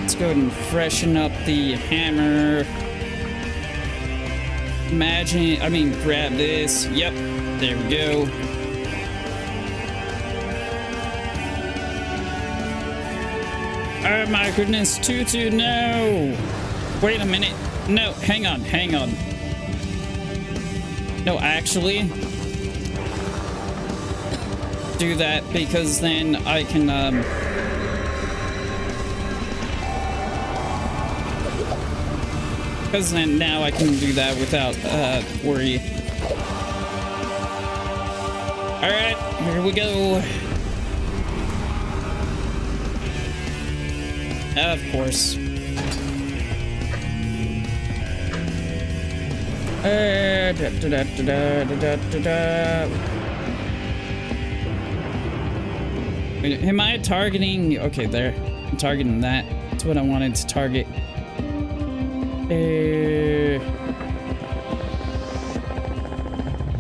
Let's go ahead and freshen up the hammer. Grab this. Yep, there we go. Oh my goodness, Tutu, no! Wait a minute. No, hang on. No, actually, do that because then I can, because then now I can do that without, worry. Alright, here we go. Of course. Am I targeting? Okay, there. I'm targeting that. That's what I wanted to target.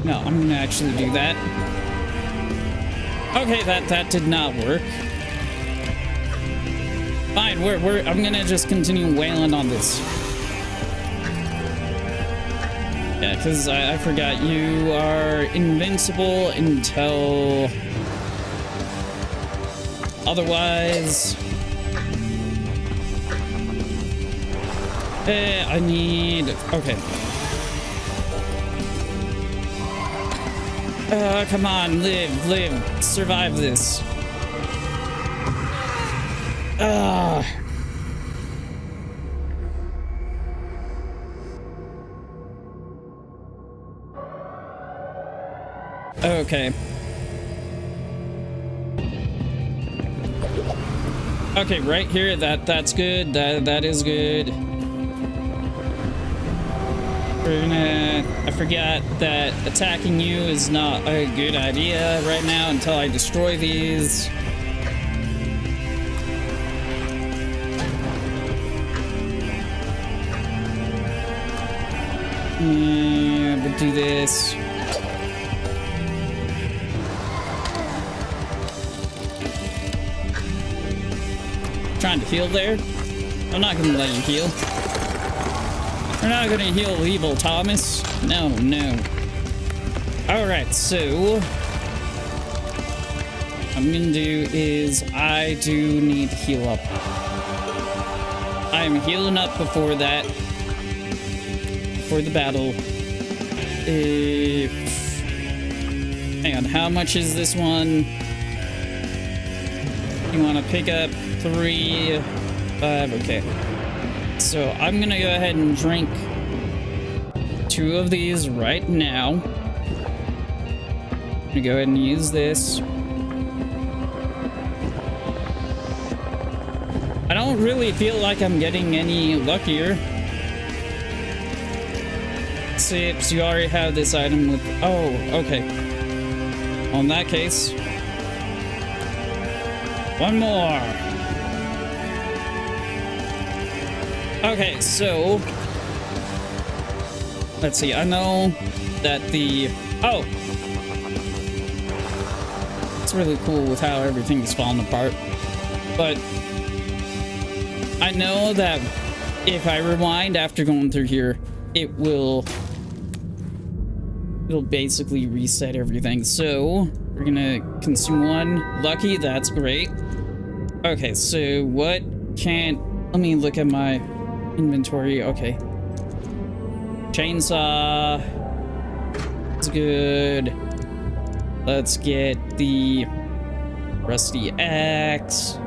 No, I'm gonna actually do that. Okay, that did not work. Fine, I'm gonna just continue wailing on this. Yeah, because I forgot you are invincible until otherwise. I need. Okay. Come on, live, survive this. Okay. Okay, right here, that's good. That is good. We're gonna... I forgot that attacking you is not a good idea right now until I destroy these. Yeah, we'll do this. Trying to heal there? I'm not gonna let you heal. We're not gonna heal evil Thomas. No. Alright, so what I'm gonna do is I do need to heal up. I'm healing up before that. For the battle. Hang on, how much is this one? You want to pick up 3, 5, okay. So I'm gonna go ahead and drink 2 of these right now. I'm gonna go ahead and use this. I don't really feel like I'm getting any luckier. Sips, you already have this item with... Oh, okay. Well, in that case... 1 more. Okay, so... Let's see, I know that the... Oh! It's really cool with how everything is falling apart. But... I know that if I rewind after going through here, it'll basically reset everything. So we're gonna consume 1 lucky. That's great. Okay, so what can... Let me look at my inventory. Okay. Chainsaw. That's good. Let's get the rusty axe.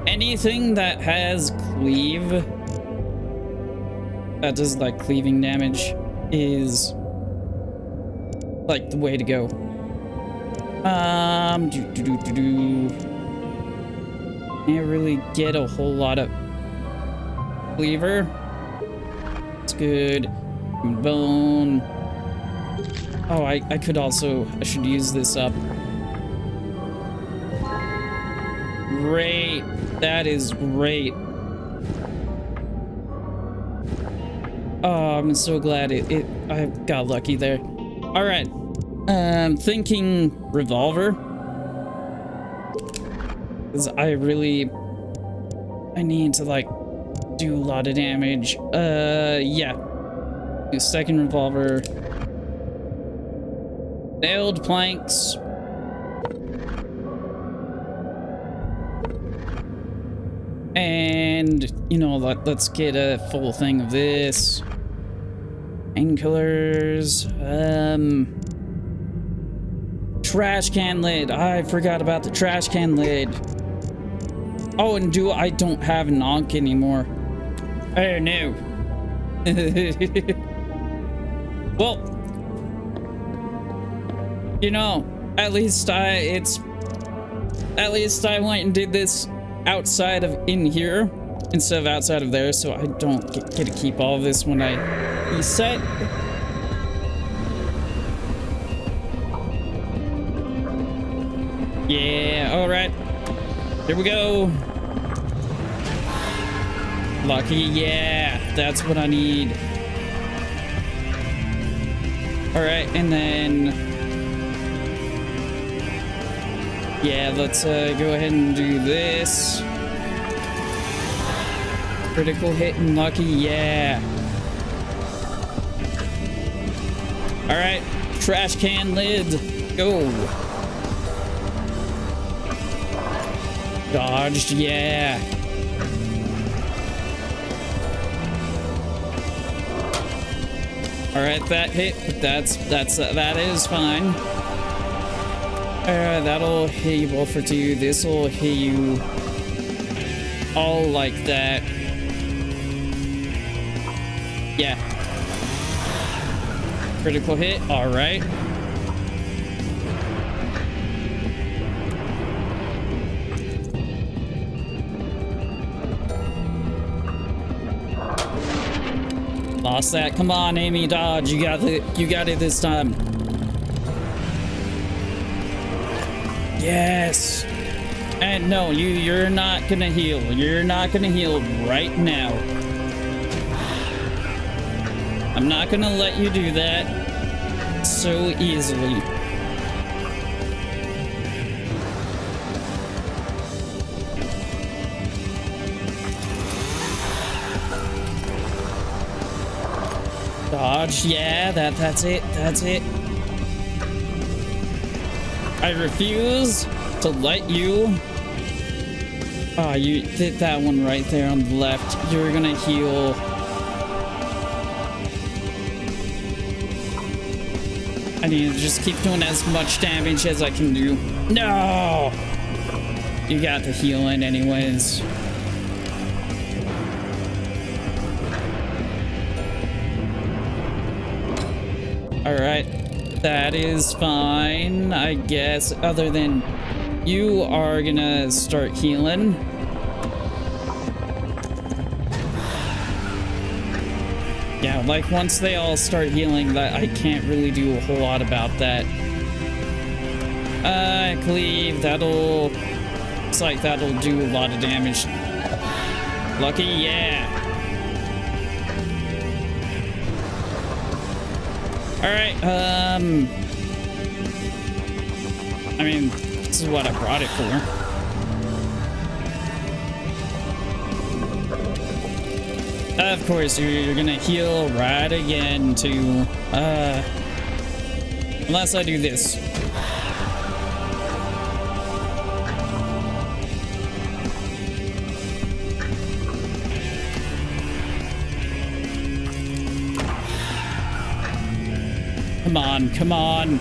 Anything that has cleave, that does like cleaving damage, is like the way to go. Can't really get a whole lot of cleaver. It's good. Bone. Oh, I could also, I should use this up. Great. That is great. Oh, I'm so glad I got lucky there. All right. Thinking revolver. Because I need to like do a lot of damage. Yeah. Do second revolver. Nailed planks. And, you know, let's get a full thing of this. Painkillers. Trash can lid. I forgot about the trash can lid. Oh, and I don't have Nonk anymore. Oh, no. Well, you know, at least I went and did this outside of in here instead of outside of there, so I don't get to keep all of this when I reset. Yeah, all right, here we go. Lucky, yeah, that's what I need. All right, and then yeah, let's go ahead and do this. Critical hit and lucky, yeah. All right, trash can lid, go. Dodged, yeah. All right, that hit, but that is fine. That'll hit you both for 2. This'll hit you all like that. Yeah. Critical hit, all right. Lost that. Come on, Amy, dodge. You got it this time. Yes. And no, you're not gonna heal. You're not gonna heal right now. I'm not gonna let you do that so easily. Dodge, yeah, that's it. I refuse to let you Oh, you did that one right there on the left. You're gonna heal. I need to just keep doing as much damage as I can do. No! You got the heal in anyways. Alright. That is fine, I guess. Other than you are gonna start healing. Yeah, like once they all start healing, that I can't really do a whole lot about that. Cleave, that'll... Looks like that'll do a lot of damage. Lucky, yeah. Alright, I mean, this is what I brought it for. Of course, you're gonna heal right again too. Unless I do this. Come on, come on.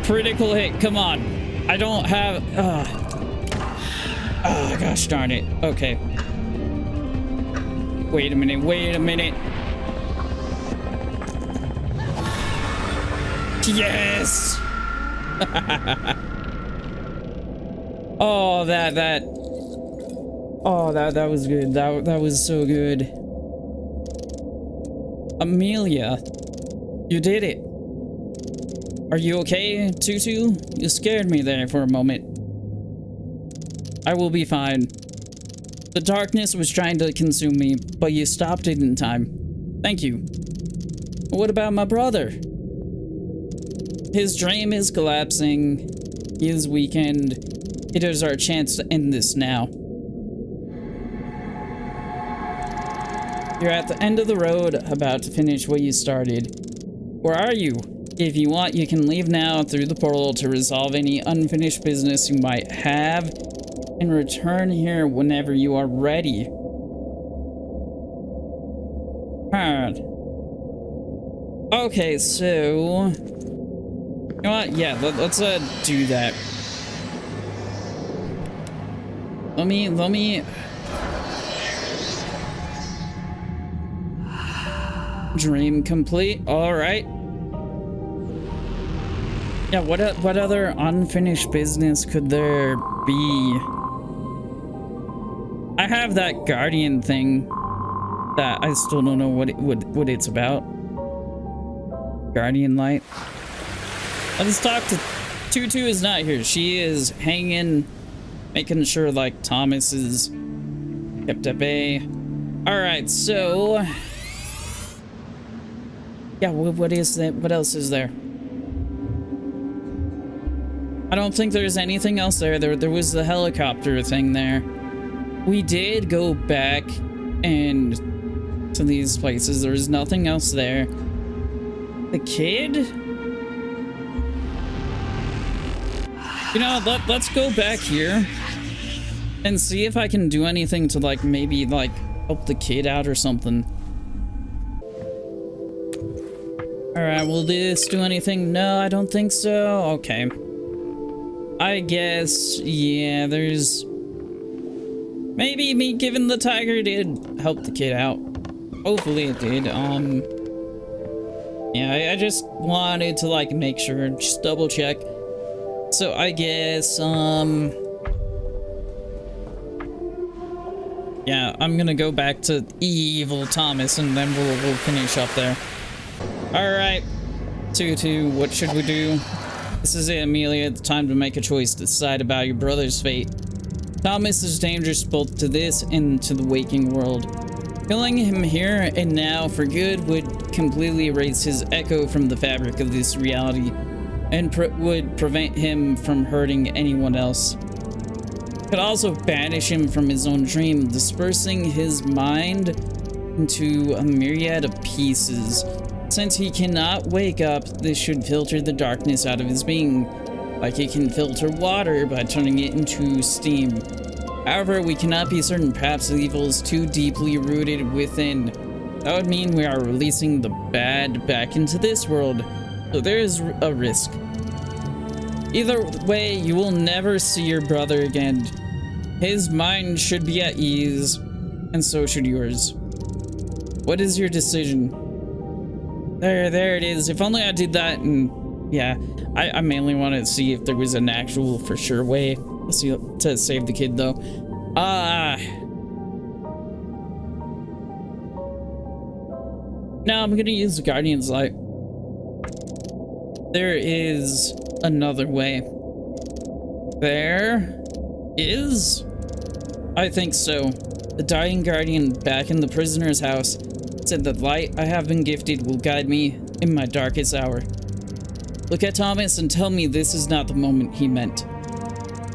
Critical hit, come on. I don't have... Oh, gosh darn it. Okay. Wait a minute, wait a minute. Yes! Oh, that was good. That was so good. Amelia, you did it. Are you okay, Tutu? You scared me there for a moment. I will be fine. The darkness was trying to consume me, but you stopped it in time. Thank you. What about my brother? His dream is collapsing. He is weakened. It is our chance to end this now. You're at the end of the road, about to finish what you started. Where are you? If you want, you can leave now through the portal to resolve any unfinished business you might have, and return here whenever you are ready. Alright. Okay, so... You know what? Yeah, let's do that. Let me... Dream complete. Alright. Yeah, what other unfinished business could there be? I have that guardian thing that I still don't know what it's about. Guardian light. Let's talk to... Tutu is not here. She is hanging, making sure like Thomas is kept at bay. Alright, so... Yeah, what is that? What else is there? I don't think there's anything else there. There was the helicopter thing there. We did go back and to these places. There's nothing else there. The kid? You know, let's go back here and see if I can do anything to like maybe like help the kid out or something. Alright, will this do anything? No, I don't think so. Okay. I guess, yeah, there's... Maybe me giving the tiger did help the kid out. Hopefully it did. Yeah, I just wanted to, like, make sure, just double check. So I guess, yeah, I'm gonna go back to Evil Thomas and then we'll finish up there. Alright, Tutu, what should we do? This is it, Amelia. It's time to make a choice to decide about your brother's fate. Thomas is dangerous both to this and to the waking world. Killing him here and now for good would completely erase his echo from the fabric of this reality and would prevent him from hurting anyone else. Could also banish him from his own dream, dispersing his mind into a myriad of pieces. Since he cannot wake up, this should filter the darkness out of his being. like it can filter water by turning it into steam. However, we cannot be certain. Perhaps the evil is too deeply rooted within. That would mean we are releasing the bad back into this world, so there is a risk. Either way, you will never see your brother again. His mind should be at ease, and so should yours. What is your decision? There it is. If only I did that, and yeah, I mainly wanted to see if there was an actual for sure way to save the kid, though. Now I'm gonna use the Guardian's Light. There is another way. There is? I think so. The dying Guardian back in the prisoner's house said that light I have been gifted will guide me in my darkest hour. Look at Thomas and tell me this is not the moment he meant.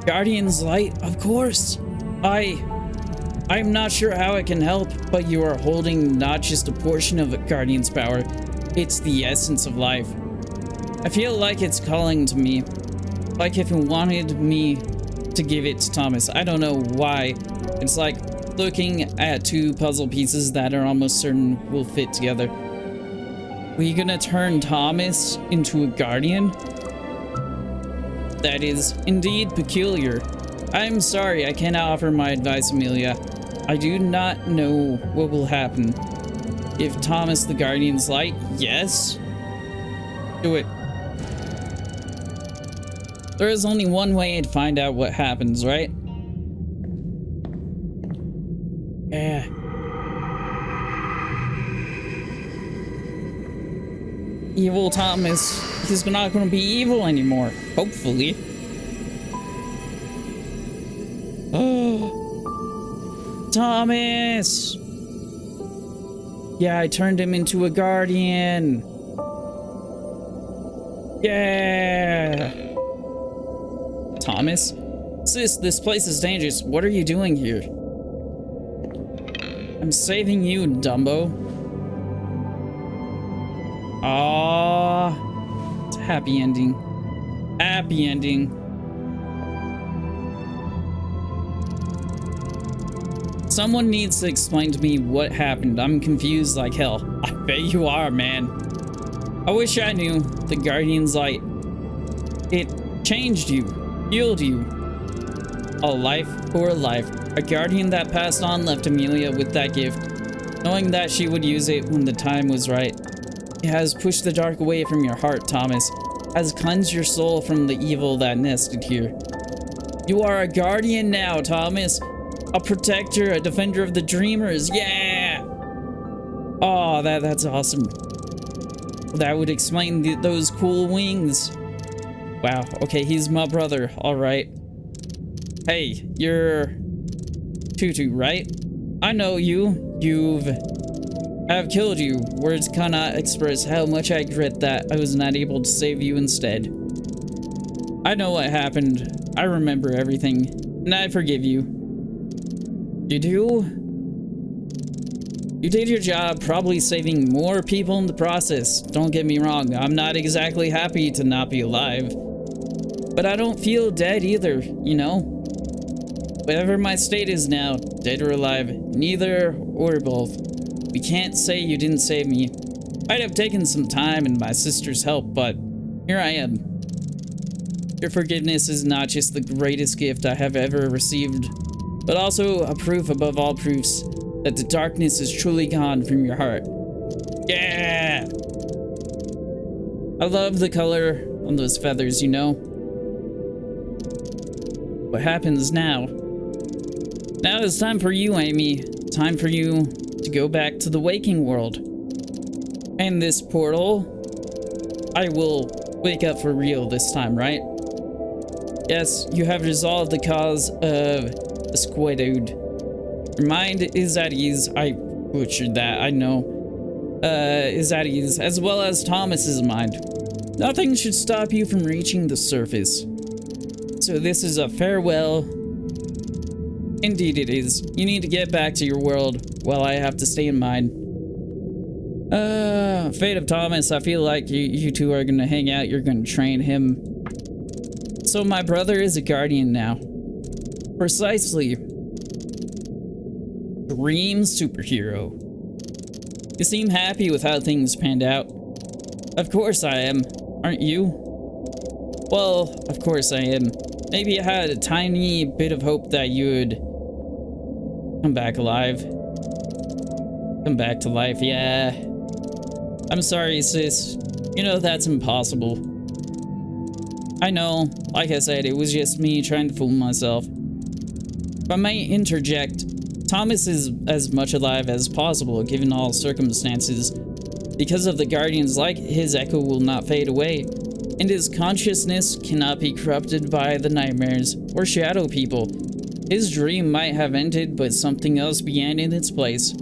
Guardian's Light, of course. I'm not sure how it can help, but you are holding not just a portion of Guardian's power, it's the essence of life. I feel like it's calling to me, like if it wanted me to give it to Thomas. I don't know why. It's like looking at two puzzle pieces that are almost certain will fit together. Were you gonna turn Thomas into a Guardian? That is indeed peculiar. I'm sorry, I cannot offer my advice, Amelia. I do not know what will happen. If Thomas the Guardian's Light, yes? Do it. There is only one way to find out what happens, right? Yeah. Evil Thomas, he's not going to be evil anymore, hopefully. Oh, Thomas! Yeah, I turned him into a Guardian. Yeah! Thomas? Sis, this place is dangerous. What are you doing here? I'm saving you, Dumbo. Aww. It's a happy ending. Happy ending. Someone needs to explain to me what happened. I'm confused like hell. I bet you are, man. I wish I knew. The Guardian's Light. It changed you. Healed you. A life for a life. A guardian that passed on left Amelia with that gift, knowing that she would use it when the time was right. It has pushed the dark away from your heart, Thomas. Has cleansed your soul from the evil that nested here. You are a guardian now, Thomas. A protector, a defender of the dreamers. Yeah! Oh, that's awesome. That would explain those cool wings. Wow, okay, he's my brother, alright. Hey, you're Tutu, right? I know you. I've killed you. Words cannot express how much I regret that I was not able to save you instead. I know what happened. I remember everything, and I forgive you. You do? You did your job, probably saving more people in the process. Don't get me wrong, I'm not exactly happy to not be alive. But I don't feel dead either, you know? Whatever my state is now, dead or alive, neither or both. We can't say you didn't save me. I'd have taken some time and my sister's help, but here I am. Your forgiveness is not just the greatest gift I have ever received, but also a proof above all proofs that the darkness is truly gone from your heart. Yeah! I love the color on those feathers, you know? What happens now? Now it's time for you, Amy. Time for you to go back to the waking world. And this portal, I will wake up for real this time, right? Yes, you have resolved the cause of the squiddude. Your mind is at ease. I butchered that, I know. Is at ease, as well as Thomas's mind. Nothing should stop you from reaching the surface. So this is a farewell. Indeed it is. You need to get back to your world while I have to stay in mine. Fate of Thomas, I feel like you two are gonna hang out. You're gonna train him So my brother is a guardian now. Precisely. Dream superhero. You seem happy with how things panned out. Of course I am. Aren't you? Well, of course I am. Maybe I had a tiny bit of hope that you would come back alive. Come back to life, yeah. I'm sorry, sis. You know that's impossible. I know. Like I said, it was just me trying to fool myself. If I may interject, Thomas is as much alive as possible given all circumstances. Because of the Guardian's light, his echo will not fade away, and his consciousness cannot be corrupted by the nightmares or shadow people. His dream might have ended, but something else began in its place.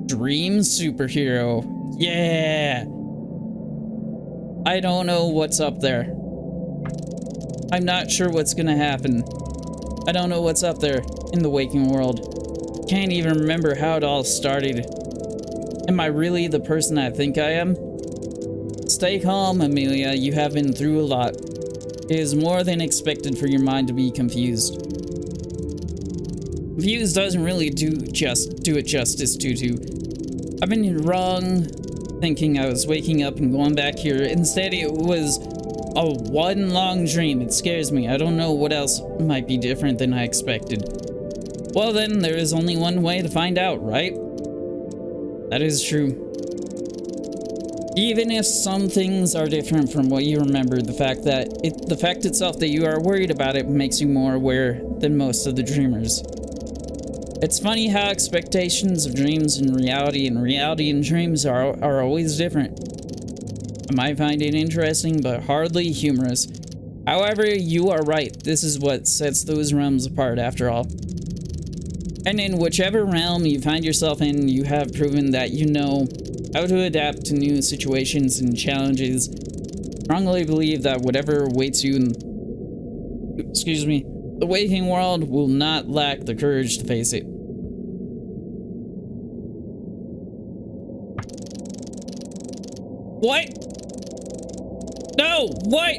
Dream superhero. Yeah! I don't know what's up there. I'm not sure what's gonna happen. I don't know what's up there in the waking world. Can't even remember how it all started. Am I really the person I think I am? Stay calm, Amelia. You have been through a lot. It is more than expected for your mind to be confused. Confused doesn't really do it justice, Tutu. I've been wrong thinking I was waking up and going back here. Instead, it was a one long dream. It scares me. I don't know what else might be different than I expected. Well then, there is only one way to find out, right? That is true. Even if some things are different from what you remember, the fact itself that you are worried about it makes you more aware than most of the dreamers. It's funny how expectations of dreams and reality and dreams are always different. I might find it interesting, but hardly humorous. However, you are right. This is what sets those realms apart after all. And in whichever realm you find yourself in, you have proven that you know how to adapt to new situations and challenges. Strongly believe that whatever awaits you in, the waking world will not lack the courage to face it. What? No, what?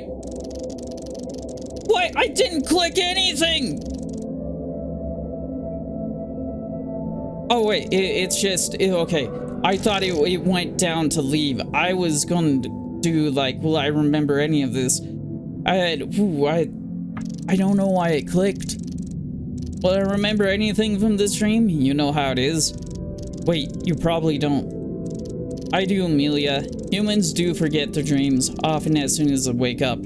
What? I didn't click anything! Oh wait, it's just, okay. I thought it went down to leave. I was going to do like, will I remember any of this? I don't know why it clicked. Will I remember anything from this dream? You know how it is. Wait, you probably don't. I do, Amelia. Humans do forget their dreams, often as soon as they wake up.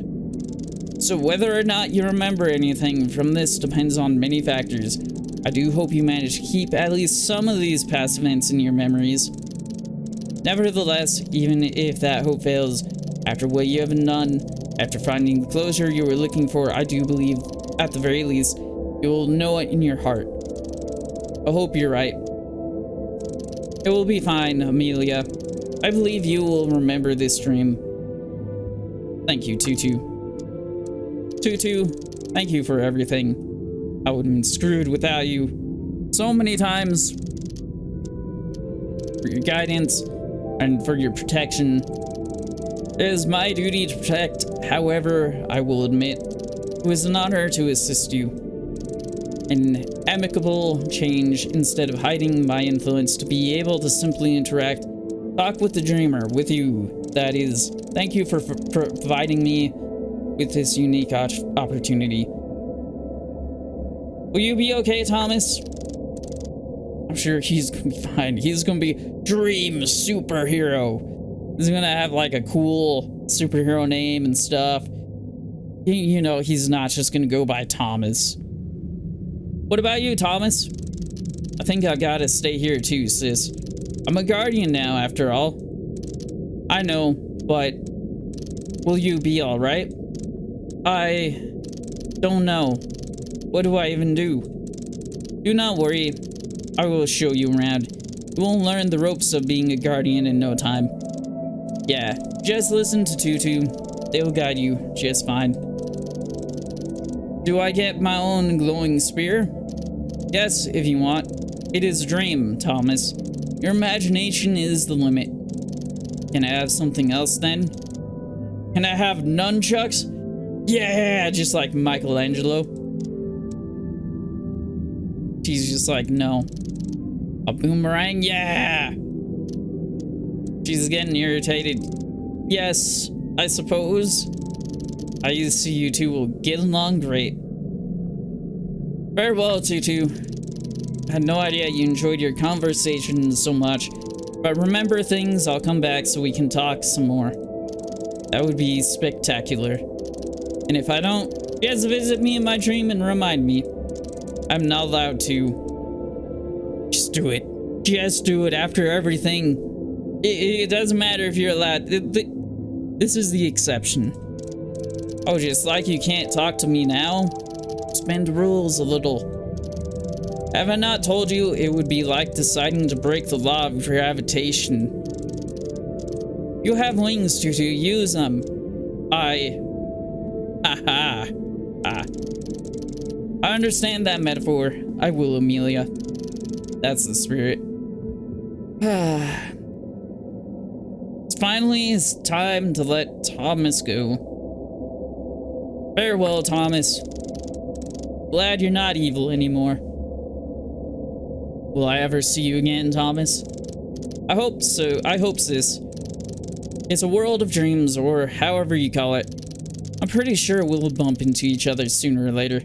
So whether or not you remember anything from this depends on many factors. I do hope you manage to keep at least some of these past events in your memories. Nevertheless, even if that hope fails, after what you have done, after finding the closure you were looking for, I do believe, at the very least, you will know it in your heart. I hope you're right. It will be fine, Amelia. I believe you will remember this dream. Thank you, Tutu. Tutu, thank you for everything. I would have been screwed without you so many times. For your guidance and for your protection. It is my duty to protect. However, I will admit, it was an honor to assist you. An amicable change instead of hiding my influence, to be able to simply interact, talk with the dreamer, with you, that is. Thank you for providing me with this unique opportunity. Will you be okay, Thomas? I'm sure he's gonna be fine. He's gonna be Dream Superhero. He's gonna have like a cool superhero name and stuff. You know, he's not just gonna go by Thomas. What about you, Thomas? I think I gotta stay here too, sis. I'm a guardian now, after all. I know, but will you be alright? I don't know. What do I even do? Do not worry. I will show you around. You will learn the ropes of being a guardian in no time. Yeah, just listen to Tutu. They'll guide you just fine. Do I get my own glowing spear? Yes, if you want. It is a dream, Thomas. Your imagination is the limit. Can I have something else then? Can I have nunchucks? Yeah, just like Michelangelo. She's just like, no. A boomerang? Yeah! She's getting irritated. Yes, I suppose. I see you two will get along great. Farewell, Tutu. I had no idea you enjoyed your conversation so much. But remember things, I'll come back so we can talk some more. That would be spectacular. And if I don't, just visit me in my dream and remind me. I'm not allowed to. Just do it. Just do it after everything. It doesn't matter if you're allowed. This is the exception. Oh, just like you can't talk to me now? Bend the rules a little. Have I not told you it would be like deciding to break the law of gravitation? You have wings, Tutu. Use them. I understand that metaphor. I will, Amelia. That's the spirit. Finally, it's time to let Thomas go. Farewell, Thomas. Glad you're not evil anymore. Will I ever see you again, Thomas? I hope so. I hope sis. It's a world of dreams, or however you call it. I'm pretty sure we'll bump into each other sooner or later.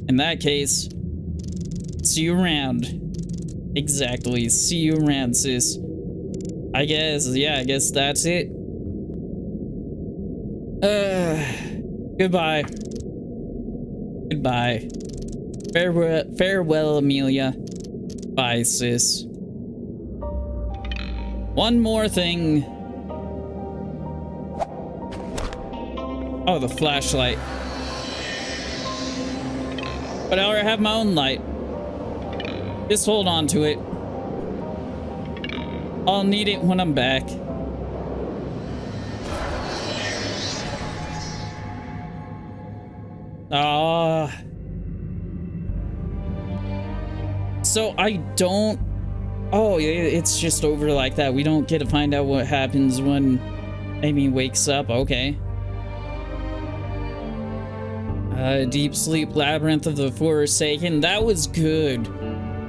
In that case, see you around. Exactly. See you around, sis. I guess that's it. Goodbye. Goodbye. Farewell, Amelia. Bye, sis. One more thing. Oh, the flashlight. But I already have my own light. Just hold on to it. I'll need it when I'm back. So I don't... Oh, it's just over like that. We don't get to find out what happens when Amy wakes up. Okay. Deep Sleep Labyrinth of the Forsaken. That was good.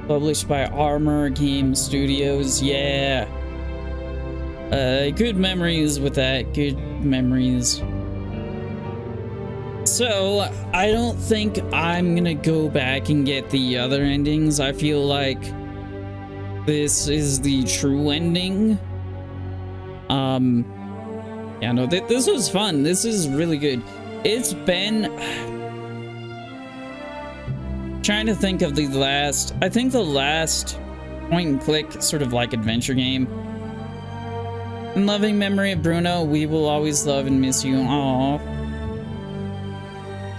Published by Armor Game Studios. Yeah. Good memories with that. Good memories. So, I don't think I'm gonna go back and get the other endings. I feel like this is the true ending. Yeah, no, this was fun. This is really good. It's been... trying to think of the last... I think the last point and click sort of like adventure game. In loving memory of Bruno, we will always love and miss you. Aww.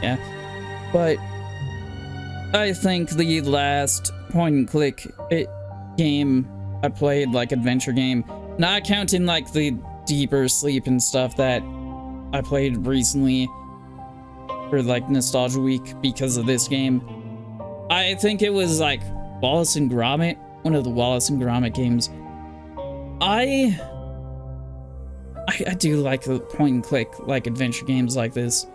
Yeah. But I think the last point and click game I played, like adventure game, not counting like the deeper sleep and stuff that I played recently for like Nostalgia Week because of this game. I think it was like Wallace and Gromit, one of the Wallace and Gromit games. I do like the point and click like adventure games like this.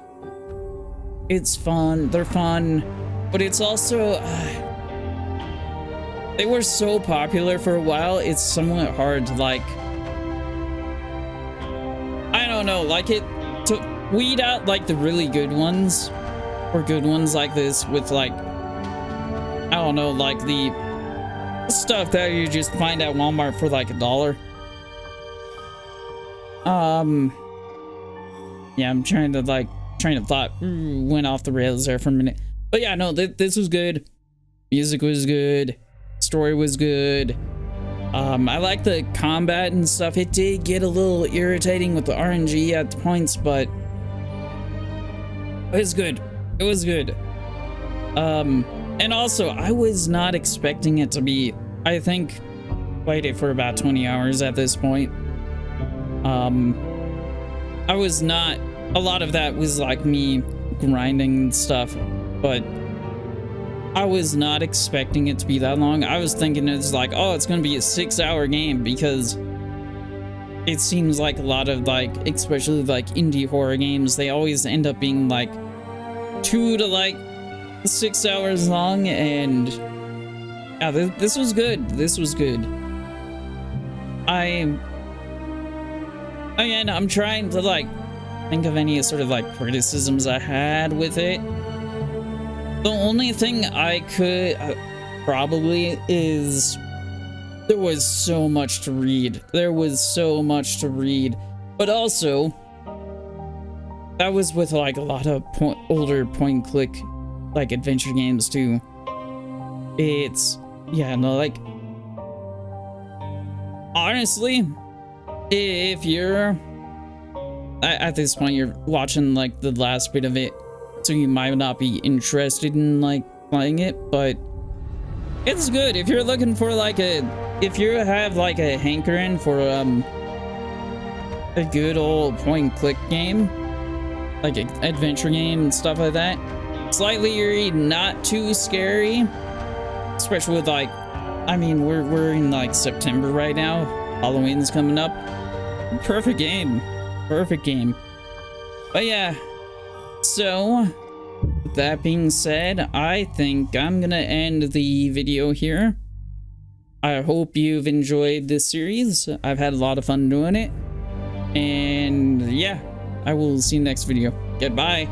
It's fun, they're fun, but it's also they were so popular for a while, it's somewhat hard to like, I don't know, like it to weed out like the really good ones, or good ones like this with like, I don't know, like the stuff that you just find at Walmart for like $1. Yeah, I'm trying to like, train of thought went off the rails there for a minute. But yeah, no, this was good. Music was good. Story was good. I like the combat and stuff. It did get a little irritating with the RNG at points, but it was good. It was good. And also, I was not expecting it to be... I think played it for about 20 hours at this point. I was not... A lot of that was like me grinding and stuff, but I was not expecting it to be that long. I was thinking it's like, oh, it's going to be a 6-hour game because it seems like a lot of like, especially like indie horror games, they always end up being like 2 to like 6 hours long, and yeah, this was good. This was good. Again, I'm trying to like think of any sort of like criticisms I had with it. The only thing I could probably is there was so much to read. There was so much to read, but also that was with like a lot of older point click like adventure games too. It's like honestly, if you're at this point you're watching like the last bit of it, so you might not be interested in like playing it, but it's good if you're looking for like if you have like a hankering for a good old point and click game, like an adventure game and stuff like that. Slightly eerie, not too scary, especially with like, I mean, we're in like September right now. Halloween's coming up. Perfect game. Perfect game. But yeah, so with that being said, I think I'm gonna end the video here. I hope you've enjoyed this series. I've had a lot of fun doing it. And yeah, I will see you next video. Goodbye.